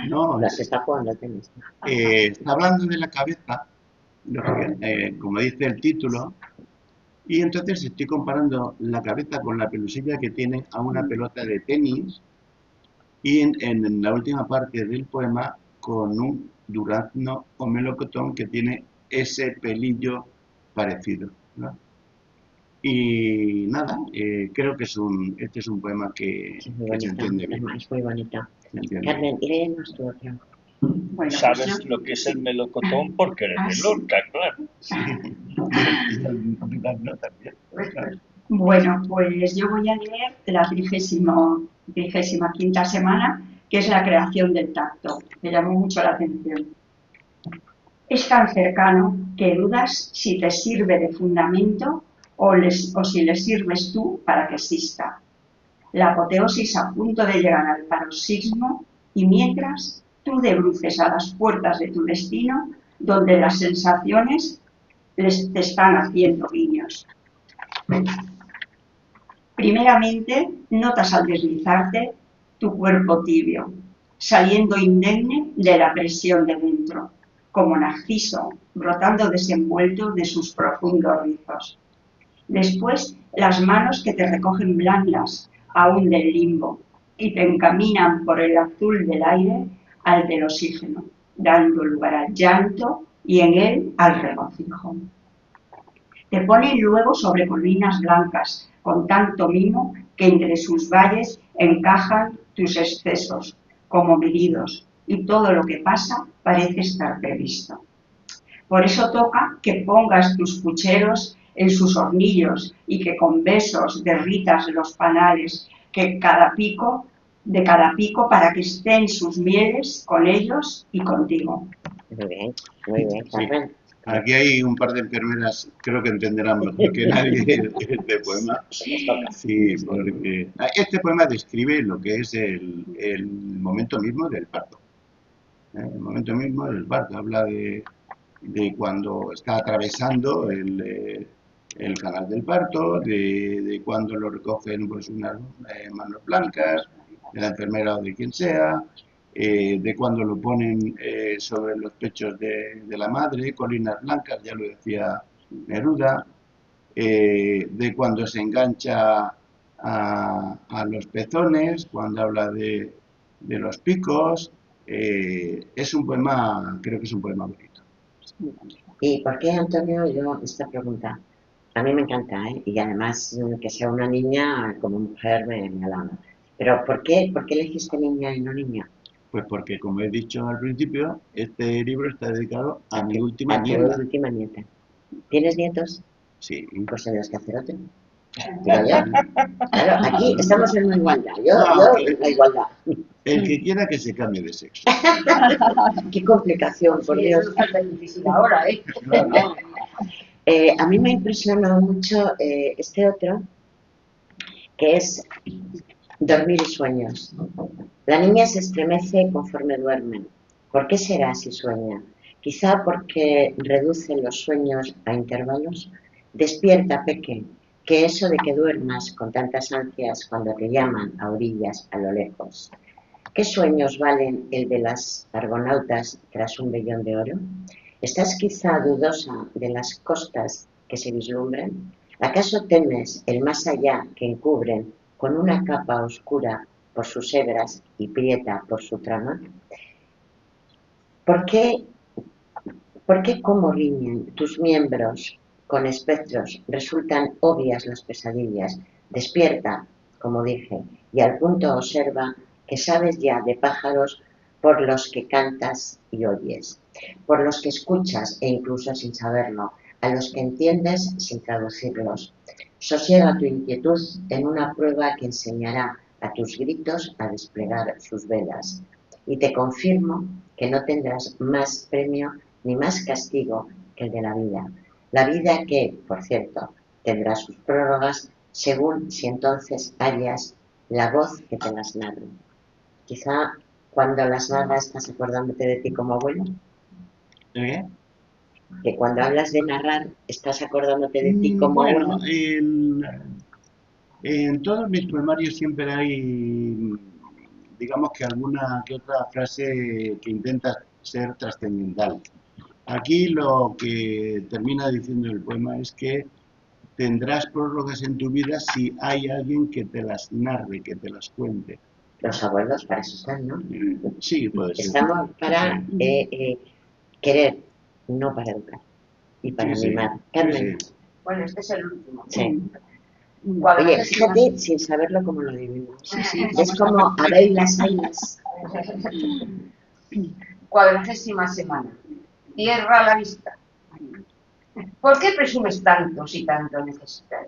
No, Se está jugando al tenis. está hablando de la cabeza, como dice el título, y entonces estoy comparando la cabeza con la pelusilla que tiene a una pelota de tenis y en la última parte del poema con un durazno o melocotón que tiene ese pelillo parecido, ¿no? Y nada, creo que este es un poema que se entiende bien. Es muy bonita. Carmen, léenos tu otro. Bueno, Sabes pues yo- lo que es el melocotón porque eres de sí. Lorca, claro. Y el durazno también, claro. Bueno, pues yo voy a leer la 35ª semana, que es la creación del tacto. Me llamó mucho la atención. Es tan cercano que dudas si te sirve de fundamento o si le sirves tú para que exista. La apoteosis a punto de llegar al paroxismo y mientras tú debruces a las puertas de tu destino donde las sensaciones te están haciendo guiños. Primeramente, notas al deslizarte tu cuerpo tibio, saliendo indemne de la presión de dentro, como narciso brotando desenvuelto de sus profundos rizos. Después, las manos que te recogen blandas, aún del limbo, y te encaminan por el azul del aire al del oxígeno, dando lugar al llanto y en él al regocijo. Te ponen luego sobre colinas blancas, con tanto mimo que entre sus valles encajan tus excesos, como medidos, y todo lo que pasa parece estar previsto. Por eso toca que pongas tus pucheros en sus hornillos y que con besos derritas los panales de cada pico para que estén sus mieles con ellos y contigo. Muy bien, Carmen. Sí. Aquí hay un par de enfermeras, creo que entenderán mejor que nadie este poema. Sí, porque este poema describe lo que es el momento mismo del parto. El momento mismo del parto. Habla de cuando está atravesando el canal del parto, de cuando lo recogen pues unas manos blancas, de la enfermera o de quien sea, de cuando lo ponen sobre los pechos de la madre, colinas blancas, ya lo decía Neruda, de cuando se engancha a los pezones, cuando habla de los picos. Es un poema, creo que es un poema bonito. ¿Y por qué, Antonio, yo esta pregunta? A mí me encanta, ¿eh? Y además que sea una niña, como mujer me alaba. Pero ¿por qué elegiste niña y no niña? Pues porque, como he dicho al principio, este libro está dedicado a mi última nieta. A tu última nieta. ¿Tienes nietos? Sí. Pues tendrás que hacer otro. Digo yo. Claro, aquí estamos en una igualdad. Yo en la igualdad. El que quiera que se cambie de sexo. Qué complicación, por Sí, Dios. eso es tan difícil ahora, ¿eh? Claro. A mí me impresionó mucho este otro, que es Dormir y sueños. La niña se estremece conforme duermen. ¿Por qué será si sueña? Quizá porque reduce los sueños a intervalos. Despierta, Peque, que eso de que duermas con tantas ansias cuando te llaman a orillas a lo lejos. ¿Qué sueños valen el de las argonautas tras un vellón de oro? ¿Estás quizá dudosa de las costas que se vislumbran? ¿Acaso temes el más allá que encubren con una capa oscura por sus hebras y prieta por su trama? ¿Por qué como riñen tus miembros con espectros resultan obvias las pesadillas? Despierta, como dije, y al punto observa que sabes ya de pájaros por los que cantas y oyes, por los que escuchas e incluso sin saberlo, a los que entiendes sin traducirlos. Sosiega tu inquietud en una prueba que enseñará a tus gritos a desplegar sus velas. Y te confirmo que no tendrás más premio ni más castigo que el de la vida. La vida que, por cierto, tendrá sus prórrogas según si entonces hallas la voz que te las narre. Quizá cuando las narras estás acordándote de ti como abuelo. ¿Eh? Que cuando hablas de narrar estás acordándote de ti como bueno, abuelo. En todos mis poemarios siempre hay, digamos que alguna que otra frase que intenta ser trascendental. Aquí lo que termina diciendo el poema es que tendrás prórrogas en tu vida si hay alguien que te las narre, que te las cuente. Los abuelos para eso están, ¿no? Sí, puede ser. Estamos para querer, no para educar y para mimar. Carmen. Sí. Bueno, este es el último. Sí. Oye, fíjate sin saberlo cómo lo adivinamos. Es como habéis las ailas. 40ª semana. Tierra a la vista. ¿Por qué presumes tanto si tanto necesitas?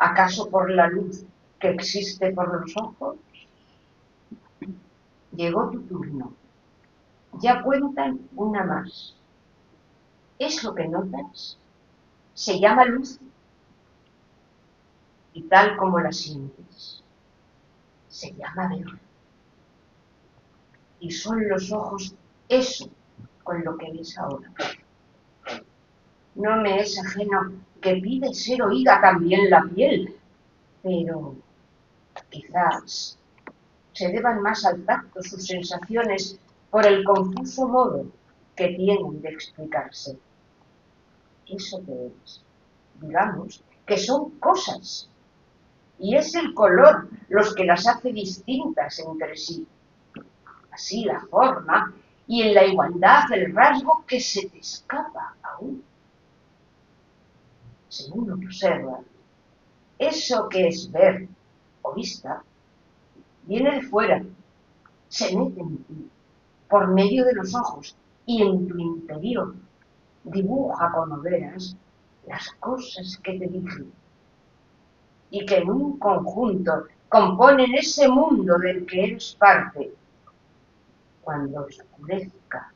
¿Acaso por la luz que existe por los ojos? Llegó tu turno. Ya cuentan una más. ¿Eso que notas? Se llama luz. Y tal como la sientes, se llama ver. Y son los ojos eso con lo que ves ahora. No me es ajeno que pide ser oída también la piel, pero quizás se deban más al tacto sus sensaciones por el confuso modo que tienen de explicarse. Eso que es, digamos, que son cosas, y es el color los que las hace distintas entre sí. Así la forma, y en la igualdad el rasgo que se te escapa aún. Según observa, eso que es ver o vista, viene de fuera, se mete en ti, por medio de los ojos, y en tu interior dibuja, como verás, las cosas que te dicen, y que en un conjunto componen ese mundo del que eres parte. Cuando oscurezca,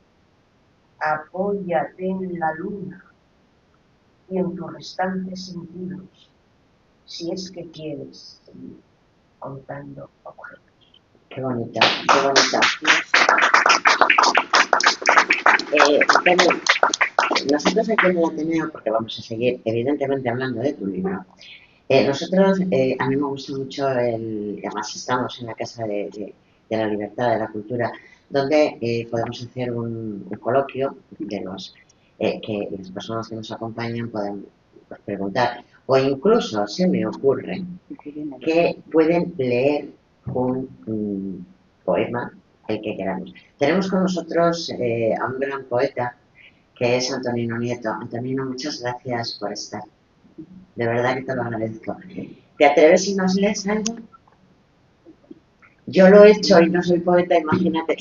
apóyate en la luna y en tus restantes sentidos, si es que quieres seguir contando objetos. Qué bonita, qué bonita. Bueno, nosotros aquí en el Ateneo, porque vamos a seguir evidentemente hablando de tu libro, nosotros, a mí me gusta mucho, además estamos en la Casa de la Libertad, de la Cultura, donde podemos hacer un coloquio de los que las personas que nos acompañan pueden preguntar, o incluso se me ocurre que pueden leer un poema, el que queramos. Tenemos con nosotros a un gran poeta que es Antonino Nieto. Antonino, muchas gracias por estar. De verdad que te lo agradezco. ¿Te atreves y nos lees algo? Yo lo he hecho y no soy poeta, imagínate.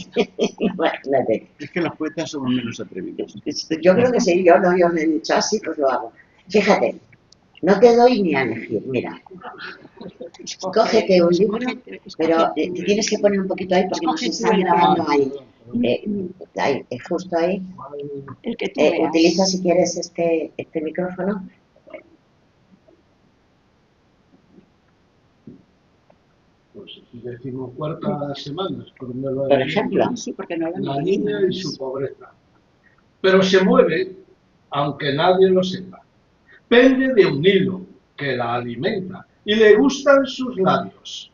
Imagínate. Es que los poetas somos menos atrevidos. Yo creo que sí, yo no, yo me he dicho así, pues lo hago. Fíjate, no te doy ni a elegir, mira. Cógete un libro, pero te tienes que poner un poquito ahí porque nos están grabando ahí. Ahí, justo ahí. El que tú veas. Utiliza si quieres este micrófono. Pues decimocuarta semana, Por ejemplo. Sí, porque no lo la hemos niña leído. y su pobreza. Pero se mueve, aunque nadie lo sepa. Pende de un hilo que la alimenta y le gustan sus labios.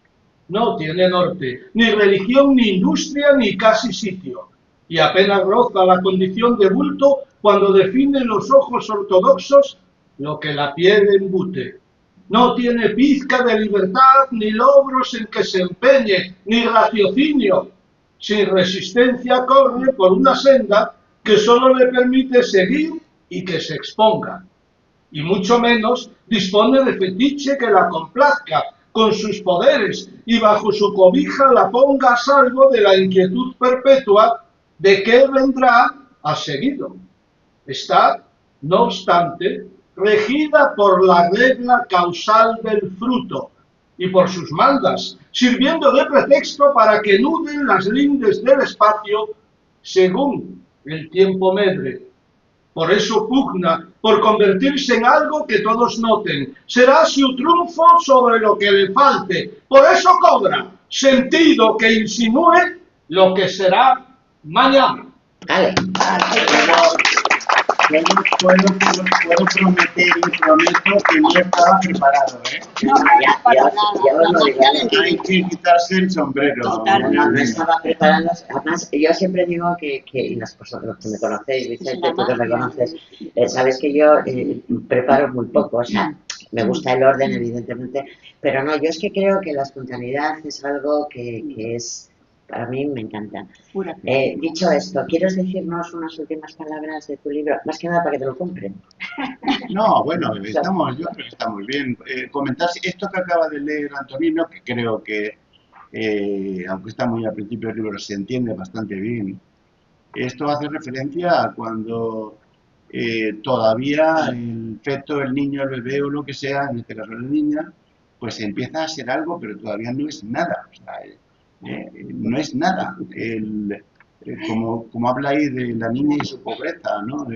No tiene norte, ni religión, ni industria, ni casi sitio. Y apenas roza la condición de bulto cuando define los ojos ortodoxos lo que la piel embute. No tiene pizca de libertad, ni logros en que se empeñe, ni raciocinio. Sin resistencia corre por una senda que solo le permite seguir y que se exponga. Y mucho menos dispone de fetiche que la complazca con sus poderes y bajo su cobija la ponga a salvo de la inquietud perpetua de qué vendrá a seguido. Está, no obstante, regida por la regla causal del fruto y por sus mandas, sirviendo de pretexto para que nuden las lindes del espacio según el tiempo medre. Por eso pugna por convertirse en algo que todos noten. Será su triunfo sobre lo que le falte. Por eso cobra sentido que insinúe lo que será mañana. Vale. Puedo prometer y prometo que no estaba preparado, ¿eh? No, para nada. Hay que quitarse el sombrero. Totalmente. No estaba preparado. Además, yo siempre digo que y las personas, los que me conocéis, Vicente, tú que me conoces, sabes que yo preparo muy poco, o sea, me gusta el orden, evidentemente, pero no, yo es que creo que la espontaneidad es algo que es, para mí me encanta. Dicho esto, ¿quieres decirnos unas últimas palabras de tu libro? Más que nada para que te lo compren. No, bueno, yo creo que está muy bien. Comentar esto que acaba de leer Antonino, que creo que, aunque está muy al principio del libro, se entiende bastante bien. Esto hace referencia a cuando todavía el feto, el niño, el bebé o lo que sea, en este caso la niña, pues empieza a ser algo, pero todavía no es nada. O sea, no es nada. Como habla ahí de la niña y su pobreza, ¿no?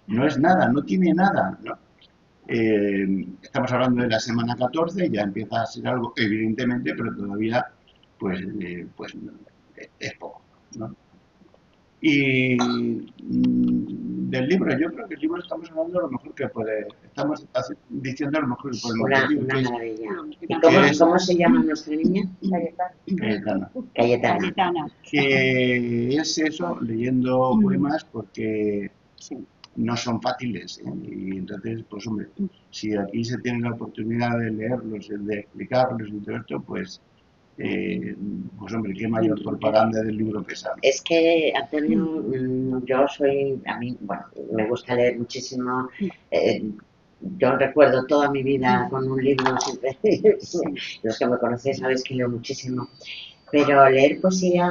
No es nada, no tiene nada, ¿no? Estamos hablando de la semana 14, ya empieza a ser algo, evidentemente, pero todavía pues es poco, ¿no? Y del libro, yo creo que el libro estamos hablando de lo mejor que puede, estamos diciendo lo mejor que podemos decir. Una Que es, maravilla. ¿Y que cómo se llama nuestra niña? Cayetana. Cayetana. Cayetana. Que es eso, leyendo poemas, porque Sí. no son fáciles, ¿eh? Y entonces, pues hombre, si aquí se tiene la oportunidad de leerlos, de explicarlos y todo esto, pues hombre, qué mayor propaganda del libro pesado. Es que, Antonio, yo soy, a mí, bueno, me gusta leer muchísimo. Yo recuerdo toda mi vida con un libro, siempre, los que me conocéis sabéis que leo muchísimo. Pero leer poesía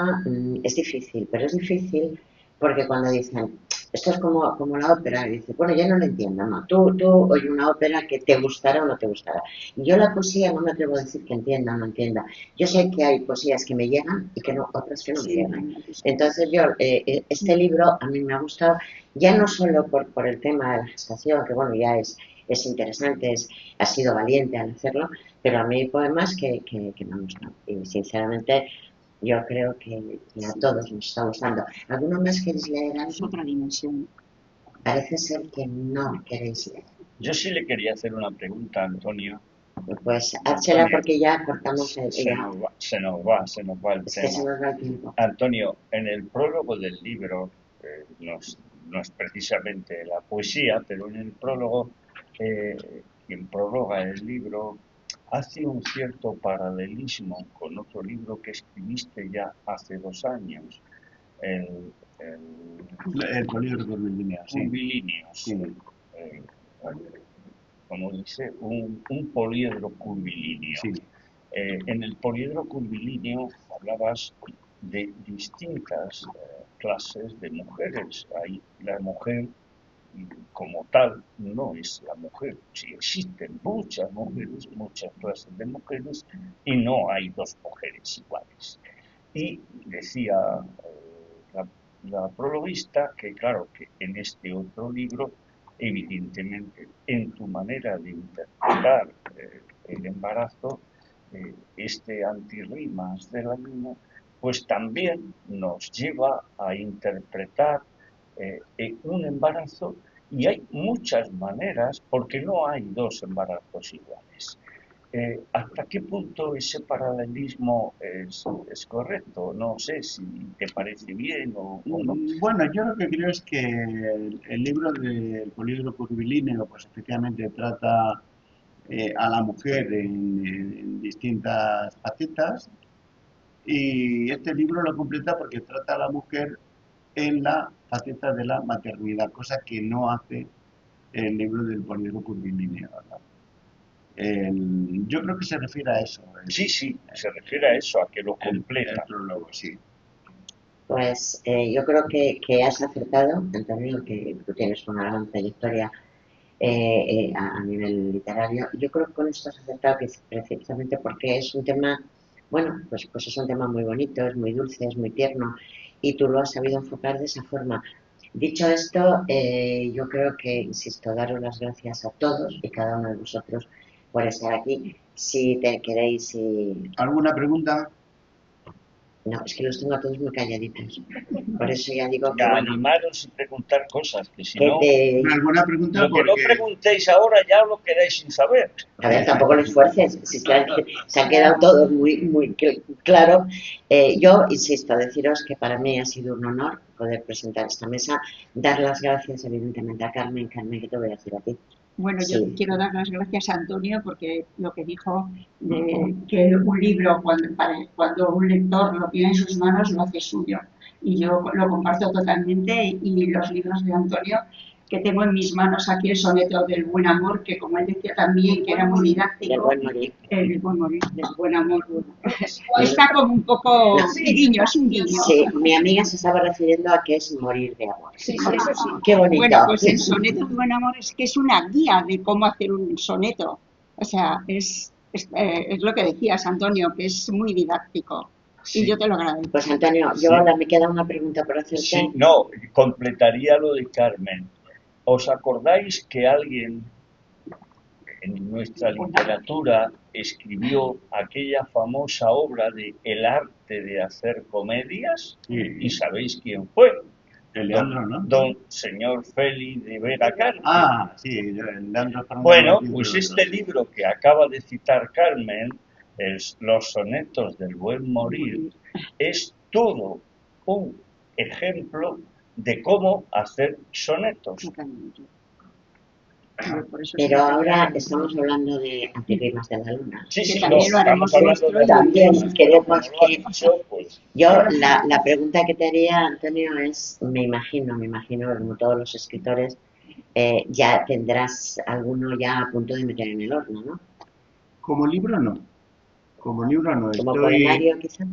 es difícil, pero es difícil porque cuando dicen, esto es como la ópera, y dices, bueno, yo no lo entiendo, no, tú oyes una ópera que te gustará o no te gustará. Yo la poesía no me atrevo a decir que entienda o no entienda. Yo sé que hay poesías que me llegan y que no, otras que no me llegan. Entonces yo, este libro a mí me ha gustado, ya no solo por el tema de la gestación, que bueno, ya es interesante, ha sido valiente al hacerlo, pero a mí hay poemas que me han gustado. Y sinceramente yo creo que a todos nos está gustando. ¿Alguno más queréis leer algo? Es otra dimensión. Parece ser que no queréis leer. Yo sí le quería hacer una pregunta a Antonio. Pues házela porque ya cortamos el Se nos va el Es tema. que se nos va el tiempo. Antonio, en el prólogo del libro, no es precisamente la poesía, pero en el prólogo, quien prologa el libro hace un cierto paralelismo con otro libro que escribiste ya hace 2 años, el políedro curvilíneo, sí. curvilíneo, Sí. Como dice, un poliedro curvilíneo. Sí. En el poliedro curvilíneo hablabas de distintas clases de mujeres. Hay la mujer como tal no es la mujer. Sí existen muchas mujeres, muchas clases de mujeres y no hay 2 mujeres iguales. Y decía la prologuista que claro que en este otro libro evidentemente en tu manera de interpretar el embarazo, este antirrimas de la luna, pues también nos lleva a interpretar un embarazo, y hay muchas maneras porque no hay 2 embarazos iguales. ¿Hasta qué punto ese paralelismo es correcto? No sé si te parece bien o no. Bueno, yo lo que creo es que el libro del políedro curvilíneo, pues efectivamente trata a la mujer en distintas facetas, y este libro lo completa porque trata a la mujer en la faceta de la maternidad, cosa que no hace el libro del políedro curvilíneo, ¿verdad? Yo creo que se refiere a eso. Sí, se refiere a eso, a que lo completa. El prólogo, sí. Pues yo creo que has acertado, Antonio, que tú tienes una gran trayectoria a nivel literario. Yo creo que con esto has acertado precisamente porque es un tema, bueno, pues es un tema muy bonito, es muy dulce, es muy tierno y tú lo has sabido enfocar de esa forma. Dicho esto, yo creo que, insisto, daros las gracias a todos y cada uno de vosotros por estar aquí. Si queréis... ¿Alguna pregunta? No, es que los tengo a todos muy calladitos. Por eso ya digo que... Animaros y preguntar cosas, que si no... ¿Alguna pregunta? Lo que no preguntéis ahora ya lo quedáis sin saber. A ver, tampoco lo esfuerces. Si es que se han quedado todos muy claro. Yo insisto, deciros que para mí ha sido un honor poder presentar esta mesa. Dar las gracias, evidentemente, a Carmen. Carmen, ¿qué te voy a decir a ti? Bueno, yo quiero dar las gracias a Antonio porque lo que dijo de que un libro, cuando un lector lo tiene en sus manos, lo hace suyo. Y yo lo comparto totalmente, y los libros de Antonio que tengo en mis manos aquí el soneto del buen amor, que como él decía también, que era muy didáctico. Del buen morir. El buen morir, del buen amor. Está como un poco guiño, es un guiño. Sí, mi amiga se estaba refiriendo a que es morir de amor. Sí, eso sí. Qué bonito. Bueno, pues el soneto del buen amor es que es una guía de cómo hacer un soneto. O sea, es lo que decías, Antonio, que es muy didáctico. Sí. Y yo te lo agradezco. Pues Antonio, yo Sí. ahora me queda una pregunta por hacerte. Sí, no, completaría lo de Carmen. ¿Os acordáis que alguien en nuestra literatura escribió aquella famosa obra de El arte de hacer comedias? Sí. ¿Y sabéis quién fue? El Leandro, ¿no? Don señor Félix de Vega Carmen. Ah, sí, el Leandro Fernández. Bueno, Martín, pues pero este otro. libro que acaba de citar Carmen, Los sonetos del buen morir, es todo un ejemplo de cómo hacer sonetos. Por eso Pero sí, ahora estamos hablando de Anticlimas de la Luna. Sí, Que sí, también no, lo haremos estamos hablando de También Anticlimas, queremos como lo ha que- dicho, pues, Yo la pregunta que te haría, Antonio, es, me imagino, como todos los escritores, ya tendrás alguno ya a punto de meter en el horno, ¿no? Como libro no. Como libro no. Como Estoy... poemario, quizá.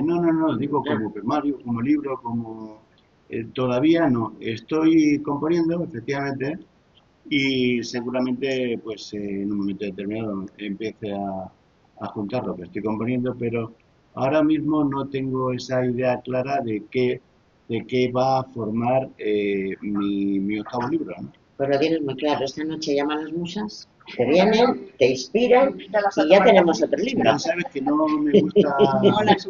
No, digo como poemario, como libro, como... todavía no. Estoy componiendo, efectivamente, y seguramente pues en un momento determinado empiece a juntar lo que estoy componiendo, pero ahora mismo no tengo esa idea clara de qué va a formar mi octavo libro, ¿no? Pues lo tienes muy claro. Esta noche llaman las musas, te vienen, te inspiran y ya tenemos otro libro. Ya sabes que no me gusta... No las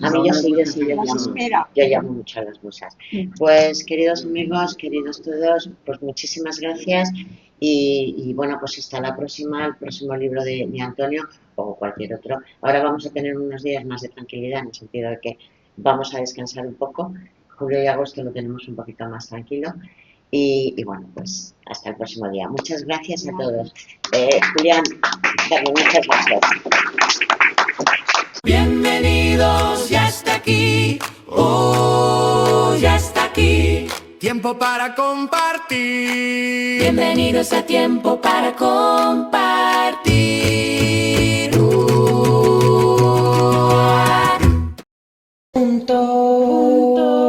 A mí no yo me sí, gusta hacer las eso. espera. yo llamo mucho a las musas. Pues queridos amigos, queridos todos, pues muchísimas gracias y bueno, pues hasta la próxima, el próximo libro de Antonio o cualquier otro. Ahora vamos a tener unos días más de tranquilidad en el sentido de que vamos a descansar un poco. Julio y agosto lo tenemos un poquito más tranquilo. Y bueno, pues hasta el próximo día. Muchas gracias a todos. Julián, Carmen, muchas gracias. Bienvenidos, ya está aquí. Oh, ya está aquí. Tiempo para compartir. Bienvenidos a Tiempo para compartir. Punto.